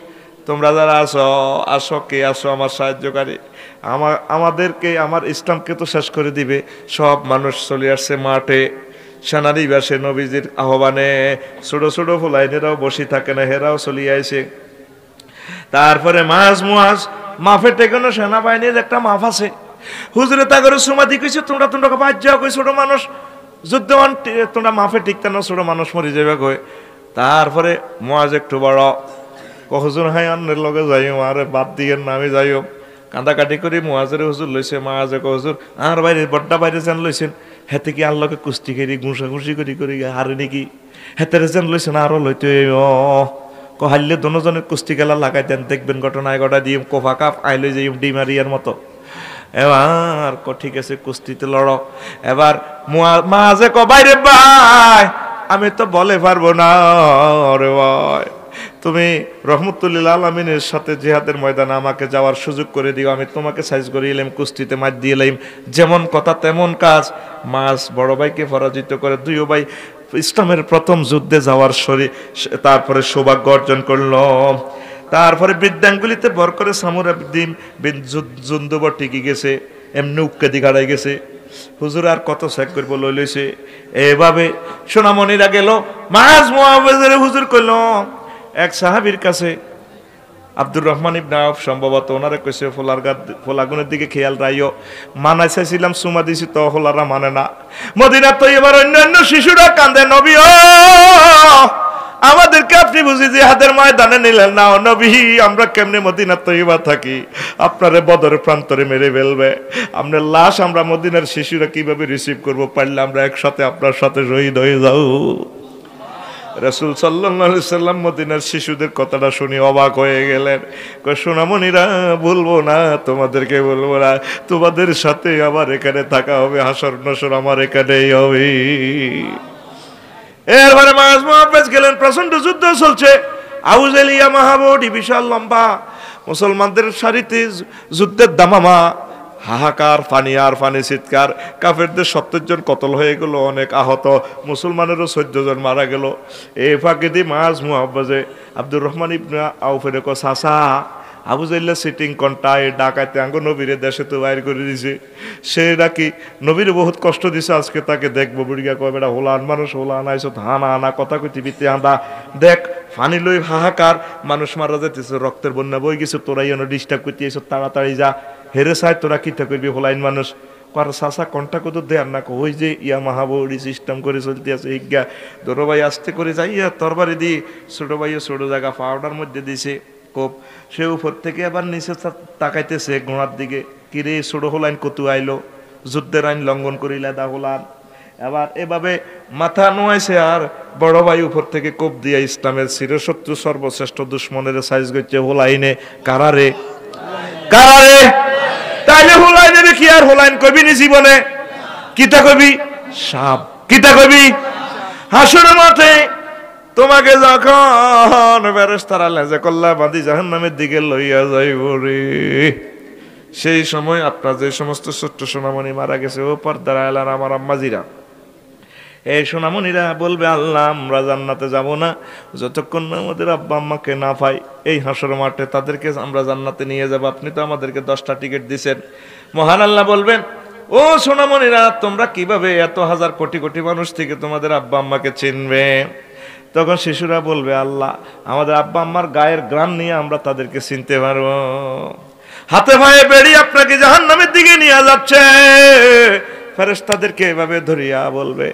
তোমরা যারা আসো, আসো কে আসো আমার সাহায্যকারী, আমাদেরকে আমার ইসলামকে তো শেষ করে দিবে। সব মানুষ চলে আসছে মাঠে সেনানিবাসে নবীজির আহ্বানে। ছোট ছোট ফুলাইনেরাও বসে থাকে না, হেরাও চলে আইছে। তারপরে মাফে টেকানো সেনাবাহিনীর একটা মাফ আছে, হুজুরে তা করে সুমাদি কইছে তোমরা বাদ যাও, কই ছোট মানুষ যুদ্ধ তোমরা মাফে টিকতে না, ছোট মানুষ মরে যাবে কই। তারপরে মুয়াজ একটু বড় হুজুর হাই অন্যের লগে যাইও, আরে বাদ দিয়ে না আমি যাইও। কাঁদাকাটি করে মুয়াজের হুজুর লইছে, মুয়াজে হুজুর আর বাইরে বড্ডা বাইরে যান লইছেন, হেতে কি আল্লাহকে কুস্তি করি ঘুষাঘুষি করি হারে নাকি, হেতের যেন লইছেন আরো লইতে হারলে দোনোজনের কুস্তি খেলা লাগাই দেন, দেখবেন ঘটনায় ঘটা দিয়ে কোফা কাপ আইলে যাই ডিমারিয়ার মতো। এবার ঠিক আছে কুস্তিতে লড়ো। এবার মাঝে বাইরে ভাই আমি তো বলে পারবো না রে ভাই, তুমি রহমতুল্লিল আলমিনের সাথে জিহাদের ময়দানে আমাকে যাওয়ার সুযোগ করে দিও, আমি তোমাকে সাইজ করে এলাম, কুস্তিতে মার দিয়ে এলাম, যেমন কথা তেমন কাজ। মাস বড় ভাইকে পরাজিত করে 2 ভাই ইসলামের প্রথম যুদ্ধে যাওয়ার তারপরে সৌভাগ্য অর্জন করল। তারপরে বৃদ্ধাঙ্গুলিতে ভর করে সামুরাদ্দিন বিন জুনদুব টিকে গেছে, এমনি উক্কে দিঘাড়াই গেছে। হুজুর আর কত শেখ করবো লইছে। এভাবে সোনামণিরা গেল, মাস মুআবিজের হুজুর কইল এক সাহাবীর কাছে, আব্দুর রহমান ইবনে আওফ সম্ভবত, ওনারে কইছে ফোলাগুনের দিকে খেয়াল রাইও। মানাই চাইছিলাম সুমা দিছি তো ফোলারা মানে না। মদিনা তো এবার অন্যান্য শিশুরা কান্দে, নবী ও আমাদেরকে আপনি বুঝি জিহাদের ময়দানে নিলেন না, নবী আমরা কেমনে মদিনা তৈবা থাকি, আপনারে বদর প্রান্তরে মেরে ফেলবে, আপনার লাশ আমরা মদিনার শিশুরা কিভাবে রিসিভ করবো, পারলে আমরা একসাথে আপনার সাথে শহীদ হয়ে যাও। রাসূল সাল্লাল্লাহু আলাইহি সাল্লাম মদিনার শিশুদের কথাটা শুনে অবাক হয়ে গেলেন। সোনামণিরা বলবো না, তোমাদেরকে বলবো না, তোমাদের সাথে আবার এখানে থাকা হবে, হাসর নসর আমার এখানেই হবে। এরপরে মাস মুআবিজ গেলেন, প্রচন্ড যুদ্ধ চলছে। আবু জাহল মাহাবুডি বিশাল লম্বা, মুসলমানদের সারিতে যুদ্ধের দামামা, হাহাকার, ফানি আর ফানি চিৎকার। কাফেরদের 70 জন কতল হয়ে গেল, অনেক আহত, মুসলমানেরও 14 জন মারা গেল। এই ফাঁকে দিয়ে মাস মুআবিজে আব্দুর রহমান ইবনে আওফের চাচা আবু জাহল সিটিং কন্টায় ডাকাইতে আঙ্গ নবীরে দেশে তো বাইর করে দিছে। সে নাকি নবীরে বহুত কষ্ট দিছে, আজকে তাকে দেখবো। বুড়িয়া কয় বেটা হোলান মানুষ, হোলান আইসো হানা আনা কথা কইতে বিতে আন্দা দেখ ফানি লই হাহাকার, মানুষ মারা যেতেছে, রক্তের বন্যা বই গেছে, তোরাই এনে ডিস্টার্ব করতে এসো, তাড়াতাড়ি যা, হেরে চাই তোরা কিতা করবি হোলাইন মানুষ। কার চাষা কন্টা কত দেয়ার না, ওই যে ইয়া মাহাবুড়ি সিস্টেম করে চলতে আছে, ইজ্ঞা দোনো ভাই আস্তে করে যাইয়া তরবারি দি ছোট ভাইও ছোট জায়গা পাউডার মধ্যে দিছে কোপ, সে উপর থেকে আবার নিচে তাকাইতেছে গোড়ার দিকে, কিরে ছোট হোলাইন কতু আইলো, যুদ্ধের আইন লঙ্ঘন করিলা দা হোলান। এবার এভাবে মাথা নোয়াইছে, আর বড় ভাই উপর থেকে কোপ দিয়া ইসলামের চিরশত্রু সর্বশ্রেষ্ঠ দুশ্মনের সাইজ করছে হোলাইনে। কারারে কারারে, তাইলে হোলাইনে কি আর হোলাইন কবি নি জীবনে, কিতা কবি সাপ, কিতা কবি হাসুর মাঠে তোমাকে যখন ফেরেশতারা লেজে কল্লা বাঁধি জাহান্নামের দিকে লইয়া যাইব রে, সেই সময় আপনার যে সমস্ত ছোট্ট সোনামণি মারা গেছে ও পর্দার আলার আমার আম্মাজিরা, এই সোনামণিরা বলবে আল্লাহ আমরা জান্নাতে যাব না যতক্ষণ না আমাদের আব্বা আম্মাকে না পাই। এই হাসর মাঠে তাদেরকে আমরা জান্নাতে নিয়ে যাব, আপনি তো আমাদেরকে 10টা টিকিট দিছেন। মহান আল্লাহ বলবেন, ও সোনামণিরা তোমরা কিভাবে এত হাজার কোটি কোটি মানুষ থেকে তোমাদের আব্বা আম্মাকে চিনবে? তখন শিশুরা বলবে আল্লাহ আমাদের আব্বা আম্মার গায়ের গ্রাম নিয়ে আমরা তাদেরকে চিনতে পারবো। হাতে ভাইয়ে বেড়ি আপনাকে জাহান্নামের দিকে নিয়ে যাচ্ছে, ফেরেশতাদেরকে এভাবে ধরিয়া বলবে,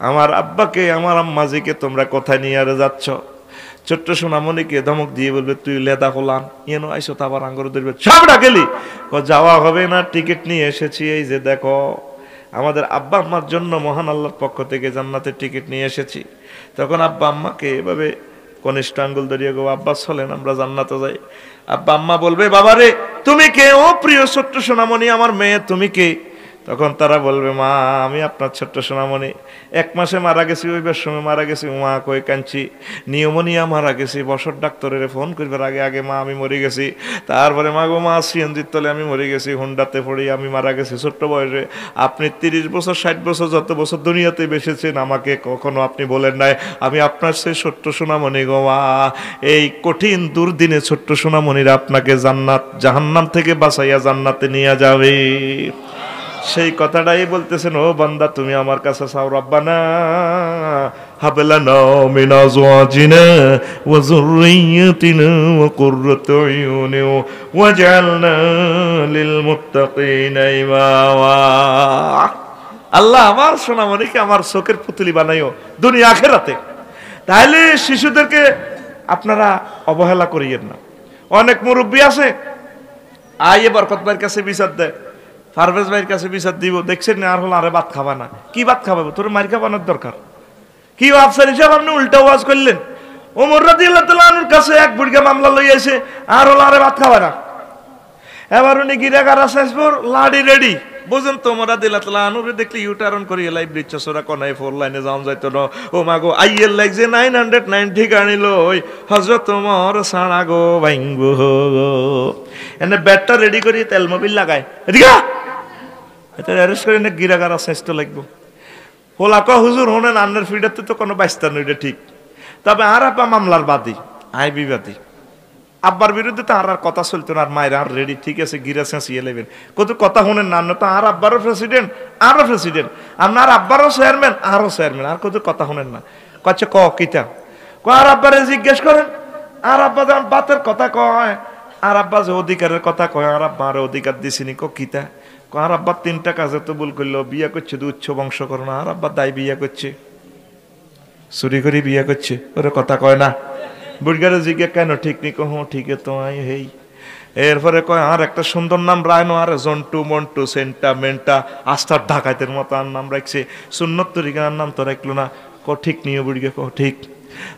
আমার আব্বাকে আমার আম্মাজিকে তোমরা কোথায় নিয়ে আর যাচ্ছ? ছোট্ট সোনামণিকে ধমক দিয়ে বলবে, তুই লেদা হলাম এনো আইসো, তো আবার আঙ্গুর ধরবে, সব ডাকেলি যাওয়া হবে না, টিকিট নিয়ে এসেছি, এই যে দেখো আমাদের আব্বা আম্মার জন্য মহান আল্লাহর পক্ষ থেকে জান্নাতের টিকিট নিয়ে এসেছি। তখন আব্বা আম্মাকে এভাবে কনিষ্ঠ আঙ্গুল ধরিয়ে গো, আব্বা চলেন আমরা জান্নাতে যাই। আব্বা আম্মা বলবে, বাবারে তুমি কে? ও প্রিয় ছোট্ট সোনামণি, আমার মেয়ে, তুমি কে? তখন তারা বলবে, মা আমি আপনার ছোট্ট সোনামণি, 1 মাসে মারা গেছি, ওই সময় মারা গেছি, মা কই কাঁদছি, নিউমোনিয়া মারা গেছি, বছর ডাক্তারের ফোন করবার আগে আগে মা আমি মরে গেছি। তারপরে মা গো মা সিএনজির তলে আমি মরে গেছি, হুন্ডাতে পড়ি আমি মারা গেছি ছোট্ট বয়সে। আপনি 30 বছর 60 বছর যত বছর দুনিয়াতে বেসেছেন, আমাকে কখনো আপনি বলেন নাই আমি আপনার সেই ছোট্ট সোনামণি গো মা। এই কঠিন দুর্দিনে ছোট্ট সোনামণিরা আপনাকে জান্নাত জাহান্নাম থেকে বাঁচাইয়া জান্নাতে নিয়ে যাবে। সেই কথাটাই বলতেছেন, ও বান্দা তুমি আমার কাছে চাও, রব্বানা হাবলানা মিন আজওয়াজিনা ওয়া যুররিয়্যাতিনা ওয়া কুররাতা আয়ুনি ওয়াজআলনা লিল মুত্তাকিনা ইমামা। আল্লাহ আমার সোনামণিকে আমার চোখের পুতুলি বানাইও দুনিয়া আখিরাতে। তাহলে শিশুদেরকে আপনারা অবহেলা করিয়েন না। অনেক মুরব্বী আছে আইয়ে বরকত ভাইয়ের কাছে বিচার দেয়, পারভেজ ভাইয়ের কাছে বিচার দিব, দেখছেন না আর হলো আরে ভাত খাবা না, কি ভাত খাবাবো, তোর মার খাবানোর দরকার কি? আফসার হিসাব আপনি উল্টা ওয়াজ করলেন। ওমর রাদিয়াল্লাহু তাআলা আনহুর কাছে এক বুড়িকে মামলা লই এসে আর হলো আরে ভাত খাবা না। এবার উনি গিরাগার আসাইসপুর লাড়ি রেডি, বুঝেন তো ওমর রাদিয়াল্লাহু তাআলা আনহুরে দেখলে ইউটারন করিয়ে লাই ব্রিজ চোরা কোনায় 4 লাইনে যাওয়া যাইতো না। ও মাগো আইয়ের লাগছে 990 গাড়ি লই হযরত ওমর সাড়া গো ভাঙ্গো এনে ব্যাটটা রেডি করি তেল মোবিল লাগায়, এদিকে এটা অ্যারেস্ট করে না গিরাগার আসাইতো লাগবো। হোলা ক হুজুর হোনেন আন্নার ফিডাতে তো কোনো বাইস্তা নই, এটা ঠিক, তবে আর আপা মামলার বাদী আই বিবাদী, আব্বার বিরুদ্ধে তো আর কথা চলতো না, আর মায়ের আর রেডি, ঠিক আছে গিরা চেঁচিয়ে নেবেন, কত কথা শুনেন না, তো আর আব্বারও প্রেসিডেন্ট আরও প্রেসিডেন্ট, আপনার আব্বারও চেয়ারম্যান আরও চেয়ারম্যান, আর কত কথা শুনেন না। কচ্ছে ক কিতা ক, আর আব্বারে জিজ্ঞেস করেন, আর আব্বা যখন বাতের কথা কয়, আর আব্বা যে অধিকারের কথা কয়, আর আব্বা আর অধিকার দিছিনি ক কিতা, আর আব্বা 3টা কাজে তো ভুল করলো, বিয়া করছে তো উচ্চ বংশ করো না, আর আব্বা দায় বিয়া করছে, চুরি করে বিয়া করছে, ওরে কথা কয় না। বুড়গারে জিজ্ঞে কেন ঠিক নি, কহ ঠিক তো আই হেই। এরপরে কয় আর একটা সুন্দর নাম রায়নো, আর জন্টু মন্টু সেন্টা মেন্টা আস্থার ডাকাতের মতো আর নাম রাখছে, সুন্নত তরিকার নাম তো রাখলো না, ক ঠিক নিয়ে বুড়গে কহ ঠিক।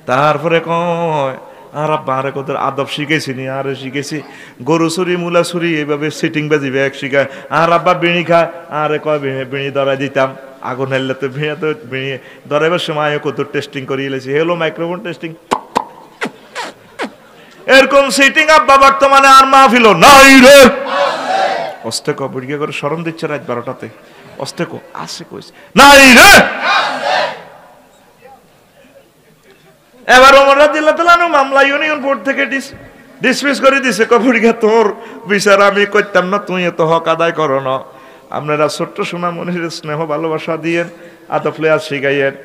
তারপরে কয় আর আব্বা আরে কত আদব শিখেছি নি, আরে শিখেছি গরু চুরি মূলা চুরি এইভাবে সিটিং বাজিবে এক শিখায়, আর আব্বা বিড়ি খায়, আরে কয় বিড়ি ধরাই দিতাম, আগুন হেললে তো বিড়ি ধরাইবার সময় কত টেস্টিং করিয়ে এলেছি, হেলো মাইক্রোফোন টেস্টিং, এরকম সিটিং আব্বা বর্তমানে আর মাহফিল নাই রে। অস্তে কো বুড়িয়া করে শরম দিচ্ছে রাত 12টাতে, অস্তে কো আসে কইছে নাই রে। এবার ওমর রাদিয়াল্লাহু তাআলা মামলা ইউনিয়ন বোর্ড থেকে ডিসমিস করে দিছে, কবুড়িয়া তোর বিচার আমি করতাম না, তুই এত হক আদায় করো না। আপনারা ছোট্ট সোনামণির স্নেহ ভালোবাসা দিয়েন, আদব লেয়ার শিখাইয়েন,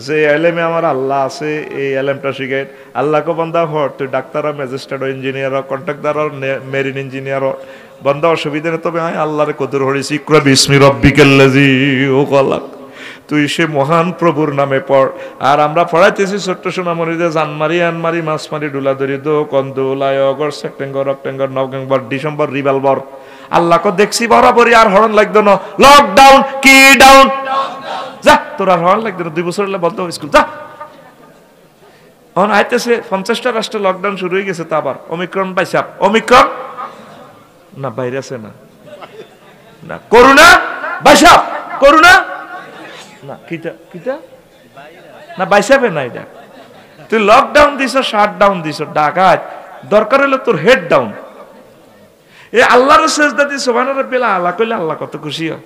যে এলেমে আমার আল্লাহ আছে এই এলেমটা শিখাইন। আল্লাহকে বন্ধা হর, তুই doctor magistrate contractor contractor marine engineer বন্ধা অসুবিধা নেই, তবে আমি আল্লাহরে কদর হরিছি, ইকরা বিসমি রব্বিকাল্লাযী খালাক, তুই সে মহান প্রভুর নামে পড়। আর আমরা পড়াইতেছি ছোট্ট সোনামণিদের জানমারি আনমারি মাছ মারি ডুলা ধরি দো কন্দুলাই August September October November December revolver আল্লাহকে দেখছি বরাবরই, আর হরণ লাগতো না, লকডাউন কি ডাউন যা, তোর আর হরণ লাগতো না, 2 বছর হলে বন্ধ স্কুল যা। এখন আইতেছে 50টা রাষ্ট্রে লকডাউন শুরু হয়ে গেছে, তা আবার ওমিক্রন পাইছাপ, ওমিক্রন না বাইরে আছে না, না করোনা বাইসাপ, করোনা না কিটা কিটা না বাইসাপে না, এটা তুই লকডাউন দিছ, শাটডাউন দিছ, ডাকাত দরকার হলো তোর হেড ডাউন। এই আল্লাহর সেজদা দিয়ে সুবহান রাব্বিল আলা কইলে আল্লাহ কত খুশি হয়।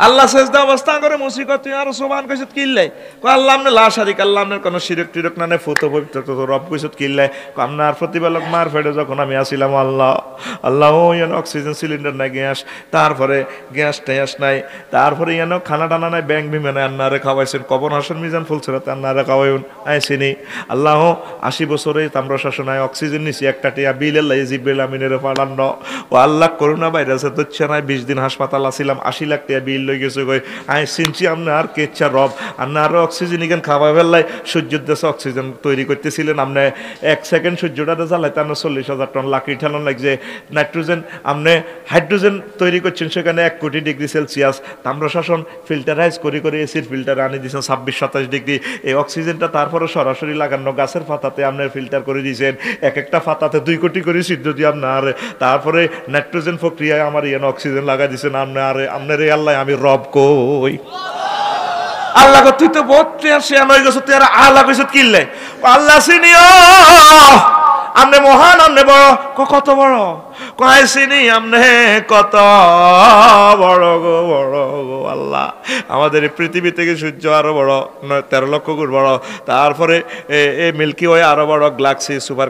আল্লাহ সেজদা অবস্থা করে মুসিবত তুই আর সুবহান কইছত কিল্লাই, কয় আল্লাহ আমনে লা শারিক, আল্লাহ আমনের কোন শিরক টিরক না, ফুত পবিত্র তো রব কইছত কিল্লাই, কয় আমনার প্রতিপালক মার ফেডে যখন আমি আসিলাম আল্লাহ আল্লাহ ও ইয়ান অক্সিজেন সিলিন্ডার নাই, গ্যাস, তারপরে গ্যাস ট্যাস নাই, তারপরে ইয়ানো খানা টানা নাই, ব্যাংক বিমানে আন্নারে খাওয়াইছেন, কবর হাসন মিজান ফুলছরাতে আন্নারে খাওয়াইন আইসিনি। আল্লাহ 80 বছরে তাম্র শাসনায় অক্সিজেন নিছি, একটা টিয়া বিল আল্লাহ জিব্রাইল আমিনের পাঠান্ন, ও আল্লাহ করোনা ভাইরাসে দচ্ছে নাই, 20 দিন হাসপাতাল আসিলাম, 80 লাখ টাকা বিল ফিল হয়ে গেছে কই আই চিনছি আপনি আর কেচ্ছা রব আপনি আরো অক্সিজেন এখান খাওয়া ফেললাই সূর্যের দেশে অক্সিজেন তৈরি করতেছিলেন আপনি 1 সেকেন্ড সূর্যটাতে জ্বালাইতে আপনার 40,000 টন লাকড়ি ঠেলান লাগছে নাইট্রোজেন আপনি হাইড্রোজেন তৈরি করছেন সেখানে 1 কোটি ডিগ্রি সেলসিয়াস তাম্রশাসন ফিল্টারাইজ করে এসির ফিল্টার আনি দিয়েছেন 26-27 ডিগ্রি এই অক্সিজেনটা তারপরে সরাসরি লাগানো গাছের পাতাতে আপনার ফিল্টার করে দিয়েছেন এক একটা পাতাতে 2 কোটি করে সিদ্ধ দিয়ে আপনার তারপরে নাইট্রোজেন প্রক্রিয়ায় আমার ইয়ান অক্সিজেন লাগা দিয়েছেন আপনার আল্লাহ আমি রব কই আল্লাহ তুই তো বহুত শেয়ান হয়ে গেছ তুই আর আল্লাহ কইছ কিনলে আল্লাহ চিনিও আমনে মহান আমনে বড় কত বড় কয় চিনি আমনে কত বড় গো আল্লাহ আমাদের এই পৃথিবী থেকে সূর্য আরো বড় 13 লক্ষ গুণ বড় তারপরে এই মিল্কি ওয়ে আরো বড় গ্যালাক্সি সুপার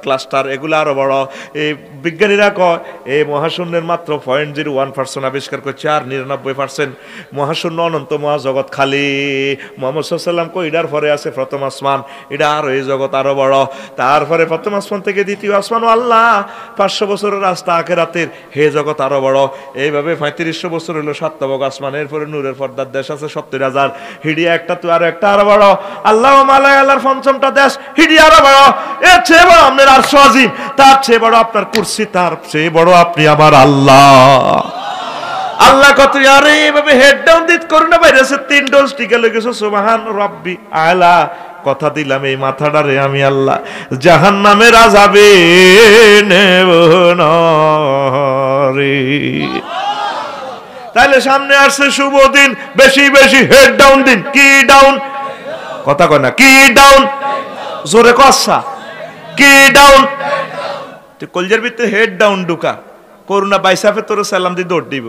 ক্লাস্টার এগুলো আরো বড় এই বিজ্ঞানীরা কয় এই মহাশূন্যের মাত্র 0.01% আবিষ্কার করছে আর 99% মহাশূন্য অনন্ত মহাজগৎ খালি মুহাম্মদ সাল্লাল্লাহু আলাইহি ওয়াসাল্লাম কই এটার পরে আছে প্রথম আসমান এটা আর এই জগৎ আরো বড় তারপরে প্রথম আসমান থেকে দ্বিতীয় আসমান আল্লাহ 500 বছরের রাস্তা আখিরাতের হে জগৎ আরো বড় এইভাবে 3500 বছর হলো সাতবক আসমান এরপরে নূরের পর্দার দেশ আছে 70,000 হিডিয়া একটা তো আর একটা আরো বড় আল্লাহ মালায়ালার পঞ্চমটা দেশ হিডিয়া আরো বড় এর চেয়ে বড় আপনার আরশ আজিম তার চেয়ে বড় আপনার কুরসি তার চেয়ে বড় আপনি আমার আল্লাহ আল্লাহ কত আরে এইভাবে হেড ডাউন দিত করোনা ভাইরাসে 3 ডোজ টিকা লেগেছে সুবহান রাব্বি আলা কথা দিলাম এই মাথাটারে আমি আল্লাহ জাহান্নামের আযাবে নেব না রে তাহলে সামনে আসছে শুভ দিন বেশি বেশি হেড ডাউন দিন কি ডাউন কথা কয় না কি ডাউন জোরে কসা কি ডাউন তুই কলজের ভিতরে হেড ডাউন ঢুকা করোনা বাইসাফে তোর সালাম দিয়ে দৌড় দিব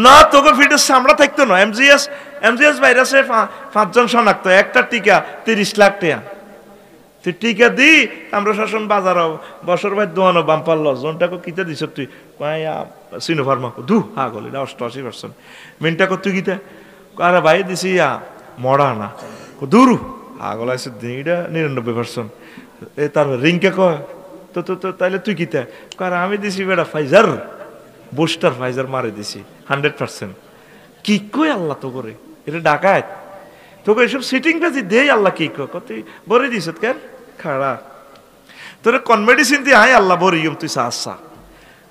না তোকে ফিটের সামরা থাকতো না এমজিএস ভাইরাসে 5 জন শনাক্ত একটা টিকা 30 লাখ টাকা তুই টিকা দি আমরা শাসন বাজার বছর ভাই দোয়ানো বাম্পার লস জনটাকে কিতা দিছ তুই সিনোফার্মা দু হা গল এটা 88% মিনটা তুই কিতা আরে ভাই দিছি মরা না দূরু হা গল আছে এটা 99% এ তার রিংকে কয় তো তাইলে তুই কিতা কারণ আমি দিছি বেটা ফাইজার বুস্টার ফাইজার মারে দিছি 100% কি কই আল্লাহ তো করে এটা ডাকাত তোকে এসব সিটিং পেজি দেই আল্লাহ কি তুই বরে দিস কেন খাড়া তোর কনমেডিসিন দিয়ে হাই আল্লাহ বরিয়ম তুই সাহসা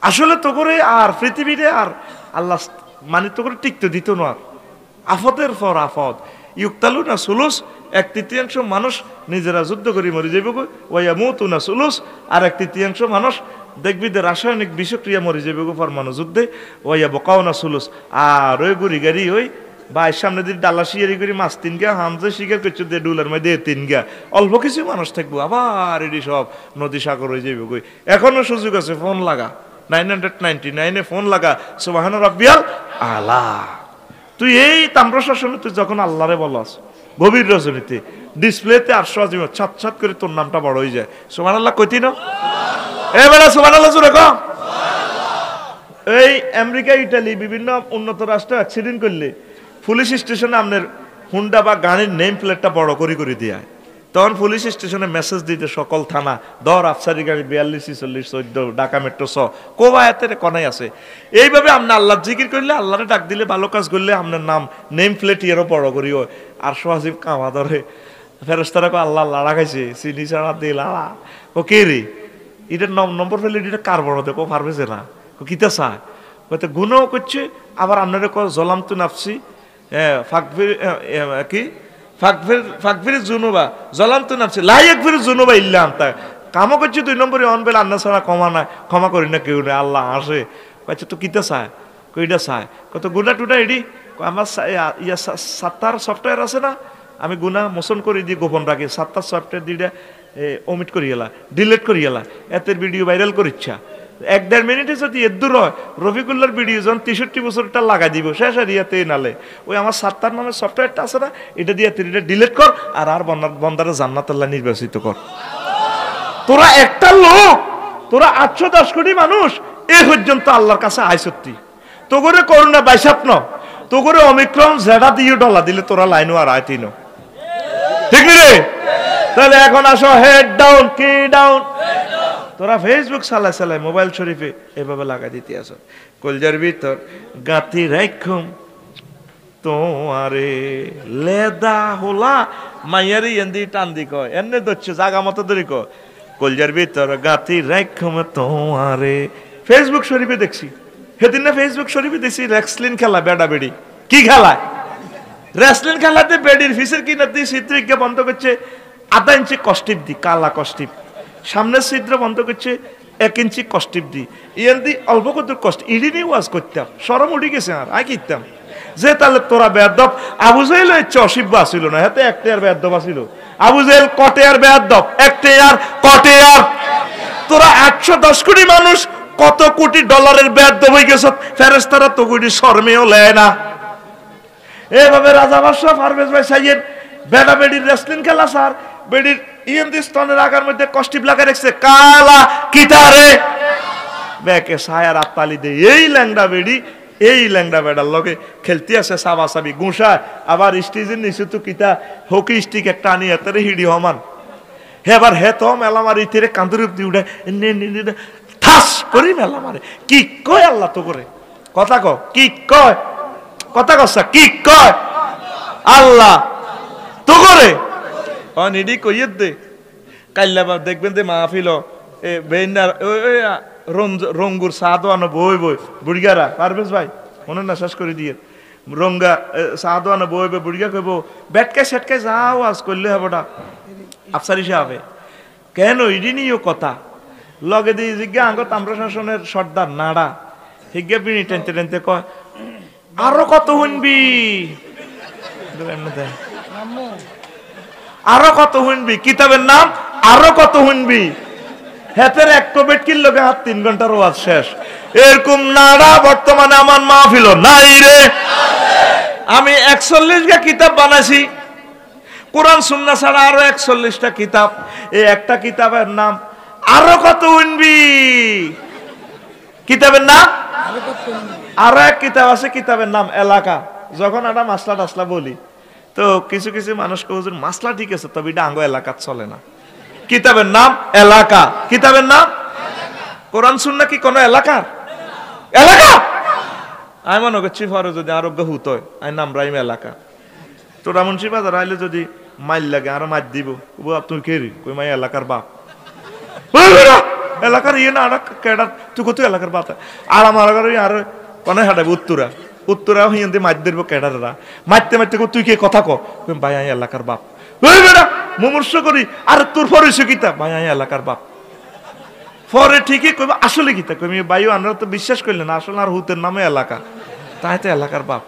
আসলে তো করে আর পৃথিবীতে আর আল্লাহ মানে তো করে টিকতে দিত না আফতের পর আফত ইউক্তালু না সুলুস 1/3 মানুষ নিজেরা যুদ্ধ করে মরে যাইব ওয়া মুতু না সুলুস আর 1/3 মানুষ দেখবি যে রাসায়নিক বিষক্রিয়া মরে যাইব পরমাণু যুদ্ধে ওয়া বকাও না সুলুস আর ওই গুড়ি গাড়ি ওই ভাই সামনে দিয়ে ডালা শিয়ারি করে মাছ 3 গা হামজে শিকার করছে দিয়ে ডুলার মধ্যে 3 গা অল্প কিছু মানুষ থাকবো আবার এটি সব নদী সাগর হয়ে যাইব কই এখনো সুযোগ আছে ফোন লাগা 999 এ ফোন লাগা সুবহান রাব্বিয়াল আলা তুই এই তাম্রশাসনে তুই যখন আল্লাহরে বলস গভীর রজনীতে ডিসপ্লেতে 800 আজিম ছাত করে তোর নামটা বড় হয়ে যায় সুবহানাল্লাহ কইতি না এবারে সুবহানাল্লাহ জোরে কও সুবহানাল্লাহ এই আমেরিকা ইতালি বিভিন্ন উন্নত রাষ্ট্র অ্যাক্সিডেন্ট করলে পুলিশ স্টেশনে আপনার হুন্ডা বা গাড়ির নেম প্লেটটা বড় করে দেয় তখন পুলিশ স্টেশনে মেসেজ দিতে সকল থানা দর আফসারি গাড়ি 42 40 14 ঢাকা মেট্রো কোবায়াতের কোনায় আছে এইভাবে আপনি আল্লাহ জিকির করলে আল্লাহরে ডাক দিলে ভালো কাজ করলে আপনার নাম নেম প্লেট এরও বড় করিও আর সোহাজিব কামা ধরে ফেরেশতারা কো আল্লাহ লাড়া খাইছে চিনি ছাড়া দিয়ে লাড়া ও কে রে এটার নম্বর ফেলে এটা কার বড় দেখো পারবে না কিতা চায় হয়তো গুণও করছে আবার আপনারা কো জলাম তু নাফসি ফাকফির কি ফাকফির জুনুবা জলাম তু নাফসি লা ইয়াকফির জুনুবা ইল্লা আনতা কামও করছে 2 নম্বরে অনবেল আন্না ছাড়া ক্ষমা করি না কেউ না আল্লাহ আসে কইছে তো কিতা চায় কইটা চায় কত গুণা টুটা এডি আমার সাত্তার সফটওয়্যার আছে না আমি গুণা মোচন করে দিই গোপন রাখি সাত্তার সফটওয়্যার দিয়ে ওমিট করি গেলা ডিলিট করি গেলা এতের ভিডিও ভাইরাল করিচ্ছা 1-1.5 মিনিটে যদি এদুর হয় রফিকুল্লার ভিডিও যখন 63 বছরটা লাগাই দিব শেষ আর ইয়াতে নালে ওই আমার সাত্তার নামের সফটওয়্যারটা আছে না এটা দিয়ে এটা ডিলিট কর আর বন্দারে জান্নাত আল্লাহ নির্বাচিত কর তোরা একটা লোক তোরা 810 কোটি মানুষ এ পর্যন্ত আল্লাহর কাছে আইসত্তি তো করে করোনা বাইসাপন তো করে অমিক্রম জেডা দিয়ে ডলা দিলে তোরা লাইনও আর আইতিনো ঠিক রে তাহলে এখন আসো হেড ডাউন কি ডাউন তোরা ফেসবুক চালাই মোবাইল শরীফে এভাবে লাগা দিতে আসো কলজার ভিতর গাতি রাখুম তোমারে লেদা হোলা মাইয়ারি এন্দি টান্দি কয় এনে দচ্ছে জাগা মতো ধরি কয় কলজার ভিতর গাতি রাখম তোমারে। ফেসবুক শরীফে দেখছি সেদিন না ফেসবুক শরীফে দেখছি রেসলিং খেলা বেড়া বেড়ি কি খেলায় রেসলিং খেলাতে বেডির ফিসের কিনা দিয়ে চিত্রিকা বন্ধ করছে 1/2 ইঞ্চি কষ্টিপ দি কালা কষ্টিপ সামনের ছিদ্র বন্ধ করছে 1 ইঞ্চি কষ্টিপ দি ইয়ান্দি অল্প কত কষ্ট ইডি নিয়ে ওয়াজ করতাম সরম উঠে গেছে আর আই কিতাম যে তাহলে তোরা বেয়াদব আবু জাহেল হচ্ছে অসিব্য আসিল না হাতে একটে আর বেয়াদব আসিল আবু জাহেল কটে আর বেয়াদব একটে আর কটে আর তোরা 110 কোটি মানুষ কত কোটি ডলারের বেয়াদব হয়ে গেছ ফেরেশতারা তো কোটি শর্মেও লেয় না। এভাবে রাজা বাদশাহ পারভেজ ভাই সাইয়ের বেড়া বেড়ির রেসলিং খেলা স্যার বেড়ির স্তনের আগার মধ্যে কষ্টিপ লাগা রেখেছে কালা কিতারে বেকে সায়ার আত্মালি দে এই ল্যাংড়া বেড়ি এই ল্যাংড়া বেড়ার লগে খেলতে আছে সাবাসাবি গুঁসা আবার স্টেজের নিচে তো কিতা হকি স্টিক একটা আনি এতে হিডি হমান হেবার হে তো মেলা মারি তেরে কান্দুর দি উঠে ঠাস করি মেলা মারে কি কয় আল্লাহ তো করে কথা ক কি কয় কথা কসা কি কয় আল্লাহ তো করে অনিডি কইয়ে দে কাইল্লা দেখবেন যে মাহফিল এ বেইনার রঙ্গুর সাদো আনো বই বই বুড়িগারা পারভেজ ভাই মনে না শেষ করে দিয়ে রঙ্গা সাদো আনো বই বই বুড়িগা কইব ব্যাটকে সেটকে যাও আজ করলে হবটা আফসারি সাহেবে কেন ইডি নিও কথা লগে দিয়ে জিজ্ঞা আঙ্গ তাম্রশাসনের সর্দার নাড়া হিজ্ঞা বিনি টেনতে টেনতে কয় আরো কত শুনবি আরো কত শুনবি কিতাবের নাম আরো কত শুনবি হেতের এক কবেট কিল লগে হাত 3 ঘন্টার ওয়াজ শেষ এরকম নাড়া বর্তমানে আমার মাহফিল নাই রে আমি 41 গা কিতাব বানাইছি কোরআন সুন্নাহ ছাড়া আরো 41টা কিতাব এই একটা কিতাবের নাম আরো কত শুনবি কিতাবের নাম আরো এক কিতাব আছে কিতাবের নাম এলাকা যখন একটা মাসলা টাসলা বলি তো কিছু কিছু মানুষ হুজুর মাসলা ঠিক আছে তবে এটা আঙ্গ এলাকাত চলে না কিতাবের নাম এলাকা কিতাবের নাম কোরআন সুন্নাহ কি কোন এলাকার এলাকা আমি মনে করছি ফর যদি আরোগ্য হুত হয় আমি নাম রাইম এলাকা তো রামনসি বাজার আইলে যদি মাইল লাগে আরো মাইর দিব তুই কে রি কই মাই এলাকার বাপ এলাকার ইয়ে না কেডা তুই কত এলাকার বাপ আর আমার আর কোন হাঁটাবে উত্তরা উত্তরা হিন্দি মার দিব কেডাররা মারতে মারতে তুই কে কথা কো ভাই আমি এলাকার বাপ ওই বেটা মুমূর্ষ করি আর তোর পরিচয় কিতা ভাই আমি এলাকার বাপ পরে ঠিকই কইবা আসলে কিতা কই ভাইও আমরা তো বিশ্বাস করলেন না আসলে আর হুতের নামে এলাকা তাই তো এলাকার বাপ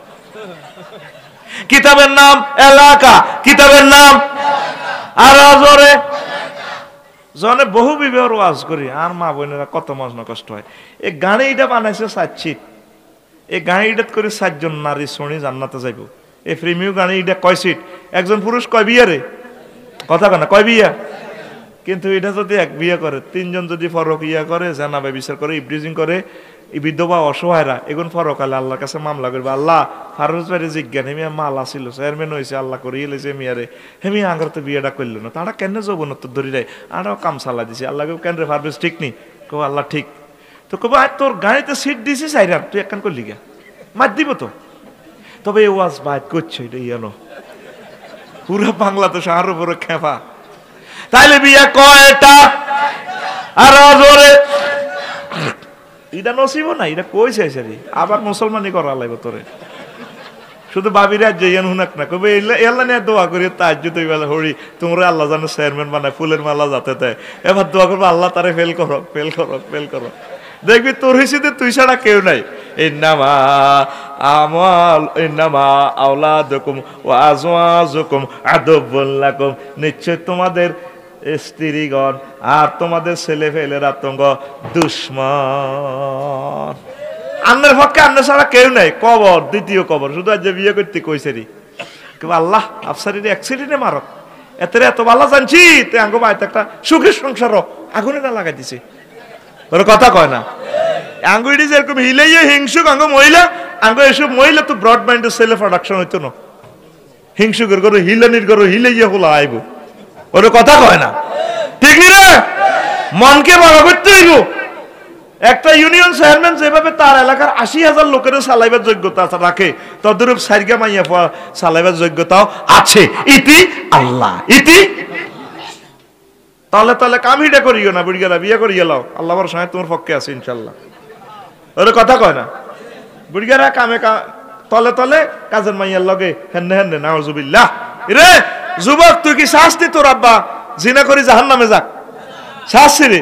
কিতাবের নাম এলাকা কিতাবের নাম আর জোরে জনে বহু বিবাহ ওয়াজ করি আর মা বোনেরা কত মজনা কষ্ট হয় এই গানে এটা বানাইছে 7 সিট এই গাড়ি ইডাত করে 7 জন নারী শুনি জান্নাতে যাইব এই প্রেমিও গাড়ি ইডা কয় সিট একজন পুরুষ কয় বিয়া রে কথা কয় না কয় বিয়া কিন্তু এটা যদি এক বিয়া করে 3 জন যদি ফরক ইয়া করে জানা ব্যভিচার করে ইবরিজিং করে এই বিধবা অসহায়রা এখন ফরকালে আল্লাহর কাছে মামলা করবে আল্লাহ ফারুজ ভাইরে জিজ্ঞান হেমিয়া মাল আসিল চেয়ারম্যান হয়েছে আল্লাহ করে এলেছে মিয়ারে হেমি আঙ্গার তো বিয়েটা করলো না তারা কেন যৌবনত ধরি যায় আরও কাম চালা দিছে আল্লাহকে কেন রে ফারুজ ঠিক নি কো আল্লাহ ঠিক তো কব তোর গাড়িতে সিট দিছিস আইরাম তুই একখান করলি গা মার দিব তো তবে এই ওয়াজ বাইট করছে এটা ইয়ানো পুরো বাংলাদেশ আরো বড় খেপা তাইলে বিয়া কয়টা আর জোরে এটা নসিব না এটা কইছে সারি আবার মুসলমানি করা লাগবে তোরে শুধু বাবিরা যেন হুনাক না কবে এল্লা নিয়ে দোয়া করি তাজ্জুদ ওই বেলা হরি তোমরা আল্লাহ জানো চেয়ারম্যান বানায় ফুলের মালা যাতে দেয় এবার দোয়া করবো আল্লাহ তারে ফেল করো ফেল করো ফেল করো দেখবি তোর হিসেবে তুই ছাড়া কেউ নাই ইন্নামা আমাল ইন্নামা আওলাদুকুম ওয়া আজওয়াজুকুম আদুব্বুল লাকুম নিশ্চয় তোমাদের স্ত্রীগণ আর তোমাদের ছেলে ফেলেরা তঙ্গ দুশ্মন আন্নের পক্ষে আন্নের ছাড়া কেউ নাই কবর দ্বিতীয় কবর শুধু আজ যে বিয়ে করতে কইছে রে আল্লাহ আফসারির অ্যাক্সিডেন্টে মারক এতে এত ভালো জানছি তে আঙ্গ বাইতে একটা সুখের সংসার আগুনে না লাগাই দিছে ওর কথা কয় না আঙ্গুইটি যেরকম হিলাইয়ে হিংসুক আঙ্গ মহিলা আঙ্গ এসব মহিলা তো ব্রড মাইন্ডের সেলে প্রোডাকশন হইতো না হিংসুকের গরু হিলানির গরু হিলাইয়ে হলো আইব ওর কথা কয় না ঠিক রে মনকে বড় করতে হইব একটা ইউনিয়ন চেয়ারম্যান যেভাবে তার এলাকার 80,000 লোকের চালাইবার যোগ্যতা রাখে, তদ্রূপ সাইরগা মাইয়া চালাইবার যোগ্যতাও আছে। ইতি আল্লাহ, ইতি তাহলে তাহলে কামিটা করিও না, বুড়ি গেলা বিয়ে করিয়ে লাও, আল্লাহ বড় সময় তোমার পক্ষে আছে ইনশাল্লাহ। ওর কথা কয় না, বুড়ি গেলা কামে তলে তলে কাজের মাইয়ার লগে হেন্নে হেন্নে নাউজুবিল্লাহ। রে যুবক, তুই কি শাস্তি তোর আব্বা জিনা করি জাহান্নামে যাক? শাস্তি রে।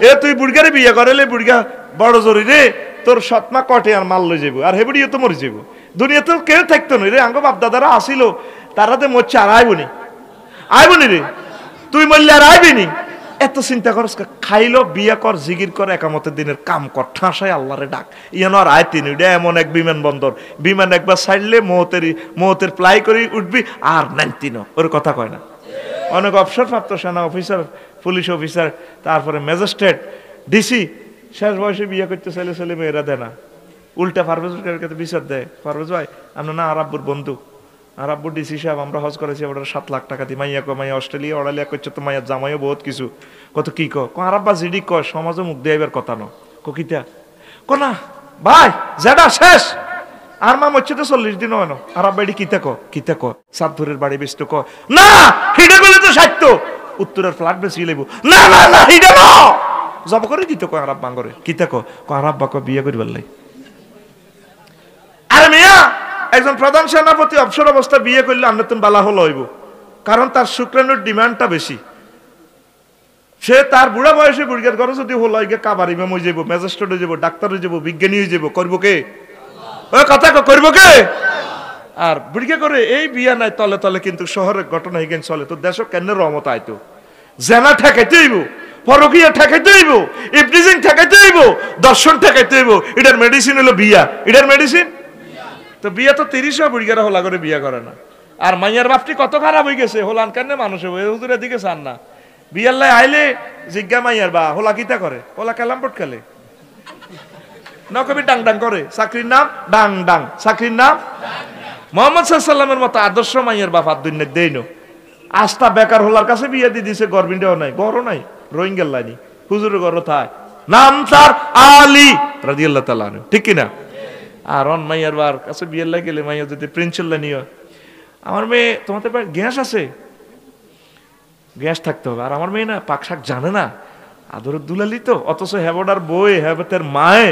এ তুই বুড়িগারে বিয়ে করেলে বুড়িগা বড় জরুরি রে, তোর সৎমা কটে আর মাল লই যাব, আর হে বুড়িও তো মরে যাব। দুনিয়া তো কেউ থাকতো না রে, আঙ্গ বাপ দাদারা আসিল, তারাতে মরছে আর আইবনি, আইবনি রে, তুই মরলে আর আইবিনি। এত চিন্তা করস, খাইলো বিয়া কর, জিগির কর, একামতের দিনের কাম কর, ঠাঁসায় আল্লাহরে ডাক। ইয়ান আর আয় তিনি এমন এক বিমানবন্দর, বিমান একবার ছাড়লে মৌতের প্লাই করে উঠবি আর নাইতিন। ওর কথা কয় না। অনেক অবসরপ্রাপ্ত সেনা অফিসার, পুলিশ অফিসার, তারপরে ম্যাজিস্ট্রেট, ডিসি শেষ বয়সে বিয়ে করতে চাইলে ছেলে মেয়েরা দেয় না, উল্টা পারভেজের কাছে বিচার দেয়। পারভেজ ভাই আমরা না আরাব্বুর বন্ধু, আরাব্বুর ডিসি সাহেব, আমরা হজ করেছি, ওটা 7 লাখ টাকা দিই, মাইয়া মাইয়া অস্ট্রেলিয়া অড়ালিয়া করছে, তো মাইয়ার জামাইও বহুত কিছু। কত কি আরাব্বা জিডি কয় সমাজও মুখ দেবার কথা ন কিতা না ভাই, যেটা শেষ আর মা মরছে তো 40 দিন হয় না। আরাব্বা এটি কিতা সাতপুরের বাড়ি বেচতো না, হিডে গেলে তো 60, উত্তরের ফ্ল্যাট বেশি লেবু না না না হিডে না জব করে দিত আরাব্বা করে কিতা আরাব্বা বিয়ে করিবার লাই। আরে মিয়া, একজন প্রধান সেনাপতি অবসর অবস্থা বিয়ে করলে আন্নতন বালা হল হইব, কারণ তার শুক্রাণুর ডিমান্ডটা বেশি। সে তার বুড়া বয়সে বুড়িয়ার ঘরে যদি হল কাবার ইমাম হয়ে যাব, ম্যাজিস্ট্রেট হয়ে যাব, ডাক্তার হয়ে যাব, বিজ্ঞানী হয়ে যাব, করবো কে? ওই কথা করব কে? আর বুড়িকে করে এই বিয়া নাই তলে তলে কিন্তু শহরের ঘটনা হিগেন চলে, তো দেশ কেন রহমত আইতো, জেনা ঠেকাইতে হইব, পরকীয়া ঠেকাইতে হইব, ইফটিজিং ঠেকাইতে হইব, দর্শন ঠেকাইতে হইব। এটার মেডিসিন হলো বিয়া, এটার মেডিসিন তো বিয়া। তো 30 বুড়িগারা হোলা করে বিয়া করে না। আর মাইয়ার বাপটি কত খারাপ হয়ে গেছে, হোলান কেন মানুষ হুজুরের দিকে চান না। বিয়ার লাই আইলে জিজ্ঞা মাইয়ার বা হোলা কিতা করে, হোলা ক্যালামপট খেলে, নকবি ডাং ডাং করে, চাকরির নাম ডাং ডাং, চাকরির নাম মোহাম্মদ সাল্লামের মতো আদর্শ মাইয়ার বাপ আর দুনিয়া দেই নো। আস্থা বেকার হোলার কাছে বিয়ে দিয়ে দিছে, গরবিন্ডেও নাই, গরও নাই, রোহিঙ্গার লাইনি, হুজুরের গর থায়, নাম তার আলী রাদিয়াল্লাহু তাআলা আনহু, ঠিক কিনা? আর অন মাইয়ার বার কাছে বিয়ের লাই গেলে মাইয়া যদি প্রিন্সিপাল নিও, আমার মেয়ে তোমাদের গ্যাস আছে, গ্যাস থাকতে হবে। আর আমার মেয়ে না পাক শাক জানে না, আদরের দুলালি তো, অথচ হেবডার বই হেবতের মায়ে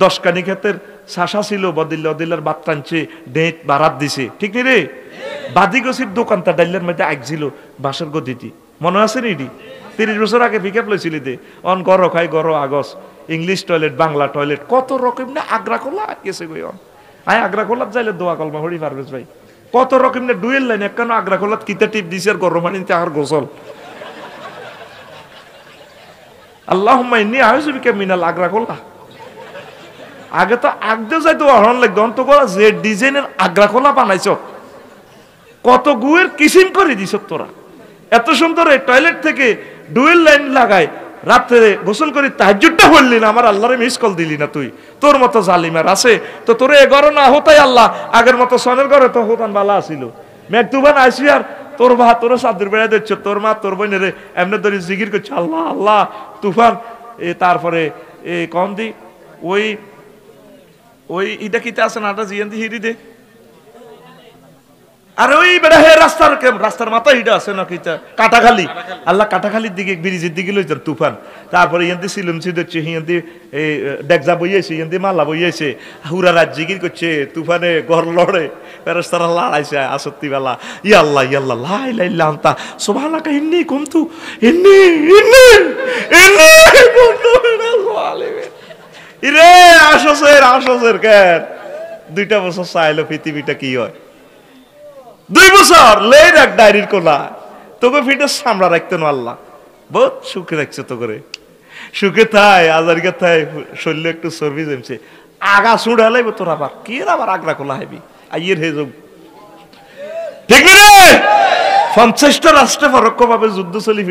10 কানি ক্ষেতের শাসা ছিল, বদিল্লার বাত টানছে, ডেট বারাত দিছে, ঠিক নি রে? বাদি গছির দোকানটা ডাইলের মধ্যে আগছিল বাসের গদিটি, মনে আছে নি? 30 বছর আগে পিকআপ লইছিলি দে, অন গর খাই গর আগস, ইংলিশ টয়লেট, বাংলা টয়লেট, কত রকম না আগ্রা খোলা গেছে গই। অন আয় আগ্রা খোলাত যাইলে দোয়া কলমা হরি পারবেশ ভাই, কত রকম না ডুয়েল লাইন, একখান আগ্রা খোলাত কিতা টিপ দিছে আর গরম পানিতে আর গোসল। আল্লাহুম্মা ইন্নী আউযু বিকা মিনাল আগ্রা খোলা। আগে তো আগদে যাইতো অহরণ লাগতো, অন্ত করা যে ডিজাইনের আগ্রা খোলা বানাইছ, কত গুয়ের কিসিম করে দিছ তোরা। এত সুন্দর এই টয়লেট থেকে ডুয়েল লাইন লাগায় রাত্রে গোসল করি, তাহাজ্জুদটা পড়লি না, আমার আল্লাহরে মিস কল দিলি না তুই। তোর মতো জালিমার আছে তো, তোরে এ ঘরে না হতাই আল্লাহ, আগের মতো সনের ঘরে তো হতান বালা আসিল। মেঘ তুফান আইসি আর তোর ভা তোর সাদের বেড়া দিচ্ছ, তোর মা তোর বোনের এমনি ধরে জিকির করছে আল্লাহ আল্লাহ তুফান। তারপরে কন দি ওই ইটা কিতা আছে নাটা জিয়ান্দি হিরি দে, আর ওই বেড়া হে রাস্তার মাথায় হিডা আছে না কিতা কাটাখালি, আল্লাহ কাটাখালির দিকে ব্রিজের দিকে লইছেন তুফান। তারপরে ইয়ান্দি সিলুম সিদচ্ছে, হিয়ান্দি ডেকজা বইয়েছে, ইয়ান্দি মালা বইয়েছে, হুরা রাত জিকির করছে, তুফানে ঘর লড়ে, ফেরেশতারা লড়াইছে আসত্তি বেলা, ইয়াল্লাহ ইয়াল্লাহ লা ইলাহা ইল্লা আনতা সুবহানাকা ইন্নী কুনতু ইন্নী কুনতু মিনাল জালিমিন। ইরে আসছের কেন 2টা বছর চাইলো পৃথিবীটা কি হয়, 2 বছর লে রাখ ডায়েরির কোলা, তোকে ফিটে সামলা রাখতে না আল্লাহ, বহুত সুখে রাখছে তো করে, সুখে থাই আজারিকা থাই, শরীরে একটু চর্বি জমছে, আগা সুড়া লাইব তোর আবার কি আবার আগ্রা কোলা হাইবি আইয়ের হে যোগ, ঠিক রে? 50টা রাষ্ট্রে পরোক্ষ ভাবে যুদ্ধ চলি,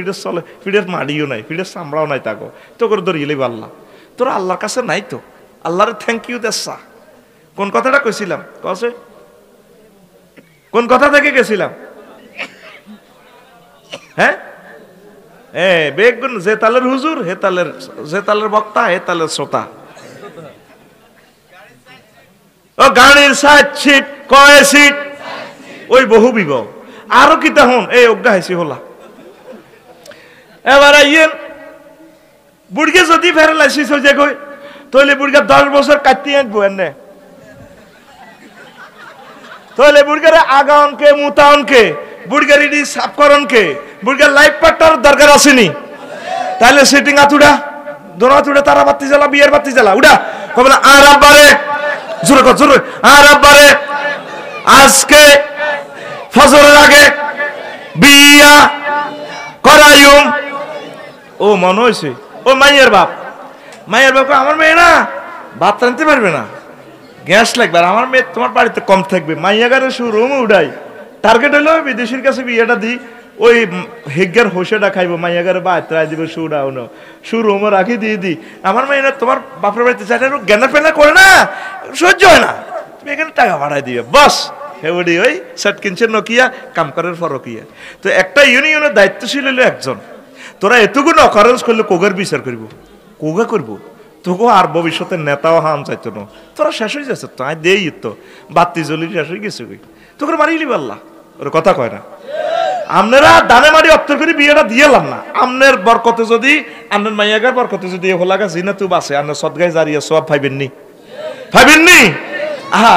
ফিডের মাড়িও নাই, ফিডের চামড়াও নাই, তাকে তো করে ধরিয়ে লাইব আল্লাহ। তোরা আল্লাহর কাছে নাই তো, আল্লাহরে থ্যাংক ইউ দেসা। কোন কথাটা কইছিলাম কছে, কোন কথা থেকে গেছিলাম? হ্যাঁ বেগুন যে তালের হুজুর যে তালের বক্তা হে তালের শ্রোতা। ও গাড়ির সাইড সিট কয় সিট ওই বহু বিবাহ আরো কি তখন এই অজ্ঞা হয়েছি হলা। এবার আইয়েন বুড়গে যদি প্যারালাইসিস হয়ে যায় কই তাহলে বুড়গা 10 বছর কাটিয়ে আনবো এনে তাহলে বুড়গার আগাউনকে মুতাউনকে বুড়গার ইডি সাফকরণকে বুড়গার লাইফ পার্টনার দরকার আসেনি। তাহলে সিটিং আতুড়া দোনো আতুড়া তারা বাতি জ্বালা বিয়ের বাতি জ্বালা উড়া কবে না আর আব্বারে জোরে কর জোরে আর আব্বারে আজকে ফজরের আগে বিয়া করাইম। ও মনে হয়েছে ও মাইয়ের বাপ আমার মেয়ে না ভাত রাঁধতে পারবে না গ্যাস লাগবে আর আমার মেয়ে তোমার বাড়িতে কম থাকবে মাইয়াগারে রুমে উঠাই টার্গেট হলো বিদেশির কাছে বিয়েটা দিই ওই হেগ্গের হোসেটা খাইবো মাইয়াগারে বা আত্রায় দিবে রুমে রাখি দিয়ে দিই আমার মেয়ে না তোমার বাপের বাড়িতে চাই জ্ঞানা ফেনা করে না সহ্য হয় না তুমি এখানে টাকা ভাড়ায় দিবে বাস হেউডি ওই সেট কিনছে নকিয়া কাম করার ফরকিয়া। তো একটা ইউনিয়নের দায়িত্বশীল হলো একজন তোরা এতগুলো অকারেন্স করলে কোগার বিচার করবো কোগা করবো তোকে আর ভবিষ্যতের নেতাও হান চাইতো না তোরা শেষ হয়ে যাচ্ছে তো দেই তো বাতি জ্বলি শেষ হয়ে গেছে তোকে মারিলি পারলা ওর কথা কয় না। আপনারা দানে মারি অত্তর করে বিয়েটা দিয়েলাম না আপনার বরকতে যদি আপনার মাইয়াগার বরকতে যদি হোলাগা জিনা তু বাসে আপনার সদগায় জারিয়া সব ভাইবেননি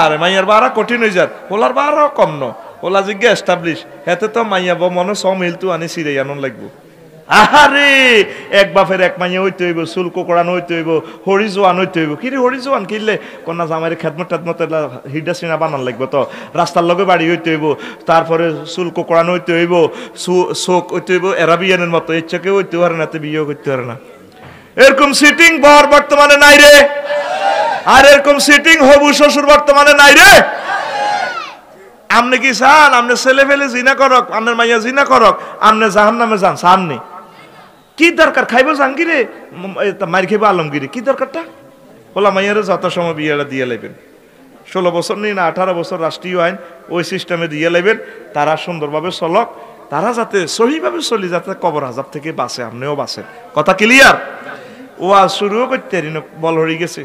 আরে মাইয়ার বারা কঠিন হয়ে যার হোলার বারাও কম ন হোলা জিজ্ঞা এস্টাবলিশ হেতে তো মাইয়া মনে স মিল তু আনি সিরে আনন্দ লাগবো। আহারে এক বাপের এক মাইয়া হইতে হইব চুল কোকড়ানো হইতে হইব হরি জোয়ান হইতে হইব কি রে হরি জোয়ান কিনলে কন্যা জামাইয়ের খেদমত টেদমত হিডা সিনা বানান লাগবে তো রাস্তার লগে বাড়ি হইতে হইব তারপরে চুল কোকড়ানো হইতে হইব চোখ হইতে হইব এরাবিয়ানের মতো ইচ্ছাকে হইতে পারে না বিয়েও করতে পারে না। এরকম সিটিং বর বর্তমানে নাই রে আর এরকম সিটিং হবু শ্বশুর বর্তমানে নাই রে। আপনি কি চান আপনি ছেলে ফেলে জিনা করক আপনার মাইয়া জিনা করক আপনি জাহান নামে যান চাননি কি দরকার খাইব জাহাঙ্গীরে মার খাইব আলমগীরে কি দরকারটা বলা মাইয়ারে যত সময় বিয়েটা দিয়ে লাইবেন 16 বছর নেই না 18 বছর রাষ্ট্রীয় আইন ওই সিস্টেমে দিয়ে লাইবেন তারা সুন্দরভাবে চলক তারা যাতে সহিভাবে চলি যাতে কবর আযাব থেকে বাঁচে আপনিও বাঁচেন কথা ক্লিয়ার। ও আজ শুরুও করতে বল হয়ে গেছে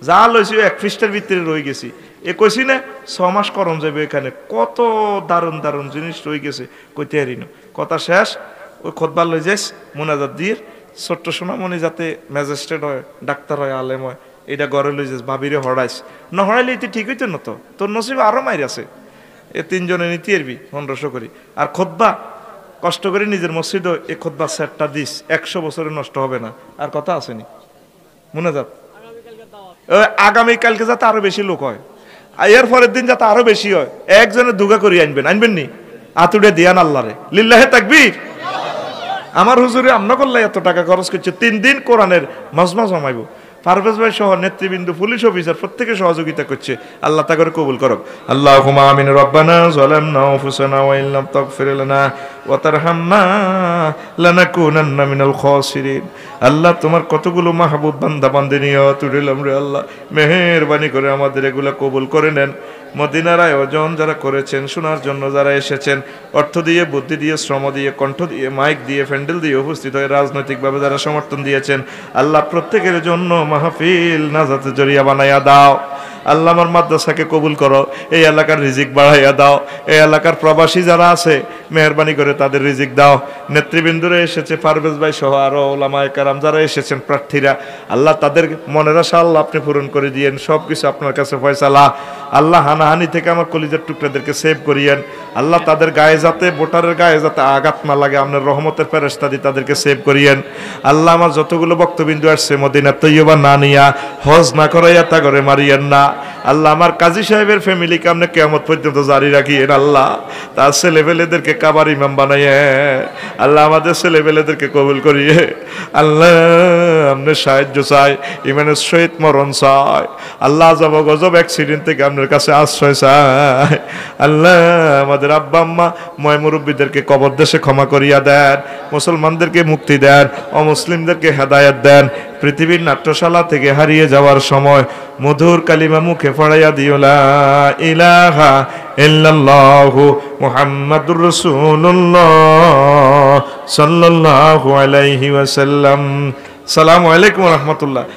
যা লইছি 1 পৃষ্ঠার ভিতরে রয়ে গেছি এ কইছি না 6 মাস করণ যাবে এখানে কত দারুণ দারুণ জিনিস রয়ে গেছে কইতে হারিনো কথা শেষ ওই খোদবার লই যাইস মোনাজাত দিয়ে ছোট্ট সোনামণি যাতে ম্যাজিস্ট্রেট হয় ডাক্তার হয় আলেম হয় এটা ঘরে লই যাইস ভাবিরে হড়াইস না হড়াইলে এটি ঠিক হইতো না তো তোর নসিবে আরো মাইর আছে এ 3 জনে নিতে এরবি 1500 করি আর খোদবা কষ্ট করে নিজের মসজিদও এই খোদবা সেটটা দিস 100 বছরে নষ্ট হবে না আর কথা আসেনি মোনাজাত আগামীকালকে যাতে আরো বেশি লোক হয় এর পরের দিন যাতে আরো বেশি হয় একজনের দুগা করি আনবেন নি আতুড়ে দিয়ান আল্লাহরে লিল্লাহে তাকবীর। আমার হুজুরে আমনা করলে এত টাকা খরচ করছে 3 দিন কোরআনের মজমা জমাইব পারভেজ ভাই সহ নেতৃবৃন্দ পুলিশ অফিসার প্রত্যেকে সহযোগিতা করছে আল্লাহ তা করে কবুল করুক। আল্লাহুম্মা আমিন। রব্বানা যালামনা আনফুসানা ওয়া ইল্লাম তাগফির লানা ওয়া তারহামনা লানাকুনান্না মিনাল খাসিরিন। আল্লাহ তোমার কতগুলো মাহবুব বান্দা বান্দিনী তুলিলাম রে আল্লাহ মেহেরবানি করে আমাদের এগুলা কবুল করে নেন। মদিনার আয়োজন যারা করেছেন শোনার জন্য যারা এসেছেন অর্থ দিয়ে বুদ্ধি দিয়ে শ্রম দিয়ে কণ্ঠ দিয়ে মাইক দিয়ে প্যান্ডেল দিয়ে উপস্থিত হয়ে রাজনৈতিকভাবে যারা সমর্থন দিয়েছেন আল্লাহ প্রত্যেকের জন্য মাহফিল নাজাতের জরিয়া বানাইয়া দাও। আল্লাহ আমার মাদ্রাসাকে কবুল করো এই এলাকার রিজিক বাড়াইয়া দাও এই এলাকার প্রবাসী যারা আছে মেহেরবানি করে তাদের রিজিক দাও। নেতৃবৃন্দরা এসেছে পারভেজ ভাই সহ আরো ওলামায়ে কেরাম যারা এসেছেন প্রার্থীরা আল্লাহ তাদের মনের আশা আল্লাহ আপনি পূরণ করে দিয়েন সবকিছু আপনার কাছে ফয়সালা। আল্লাহ হানাহানি থেকে আমার কলিজার টুকরাদেরকে সেভ করিয়েন আল্লাহ তাদের গায়ে যাতে ভোটারের গায়ে যাতে আঘাত না লাগে আপনার রহমতের ফেরেশতা দিয়ে তাদেরকে সেভ করিয়েন। আল্লাহ আমার যতগুলো বক্তবিন্দু আসছে মদিনা তৈয়বা না নিয়া হজ না করাইয়া তা করে মারিয়েন না। আল্লাহ আমার কাজী সাহেবের ফ্যামিলিকে আপনি কিয়ামত পর্যন্ত জারি রাখিয়েন আল্লাহ তার ছেলেবেলেদেরকে কাবার ইমাম বানাইয়ে আল্লাহ আমাদের ছেলেবেলেদেরকে কবুল করিয়ে আল্লাহ আপনার সাহায্য চাই ইমানের সহিত মরণ চাই আল্লাহ যাব গজব অ্যাক্সিডেন্ট থেকে আপনার কাছে আশ্রয় চাই। আল্লাহ আমাদের আব্বা আম্মা ময় মুরব্বীদেরকে কবর দেশে ক্ষমা করিয়া দেন মুসলমানদেরকে মুক্তি দেন অমুসলিমদেরকে হেদায়েত দেন পৃথিবীর নাট্যশালা থেকে হারিয়ে যাওয়ার সময় মধুর কালিমা মুখে পড়াইয়া দিও লা ইলাহা ইল্লাল্লাহু মুহাম্মাদুর রাসূলুল্লাহ সাল্লাল্লাহু আলাইহি ওয়াসাল্লাম। সালামু আলাইকুম ওয়া রাহমাতুল্লাহ।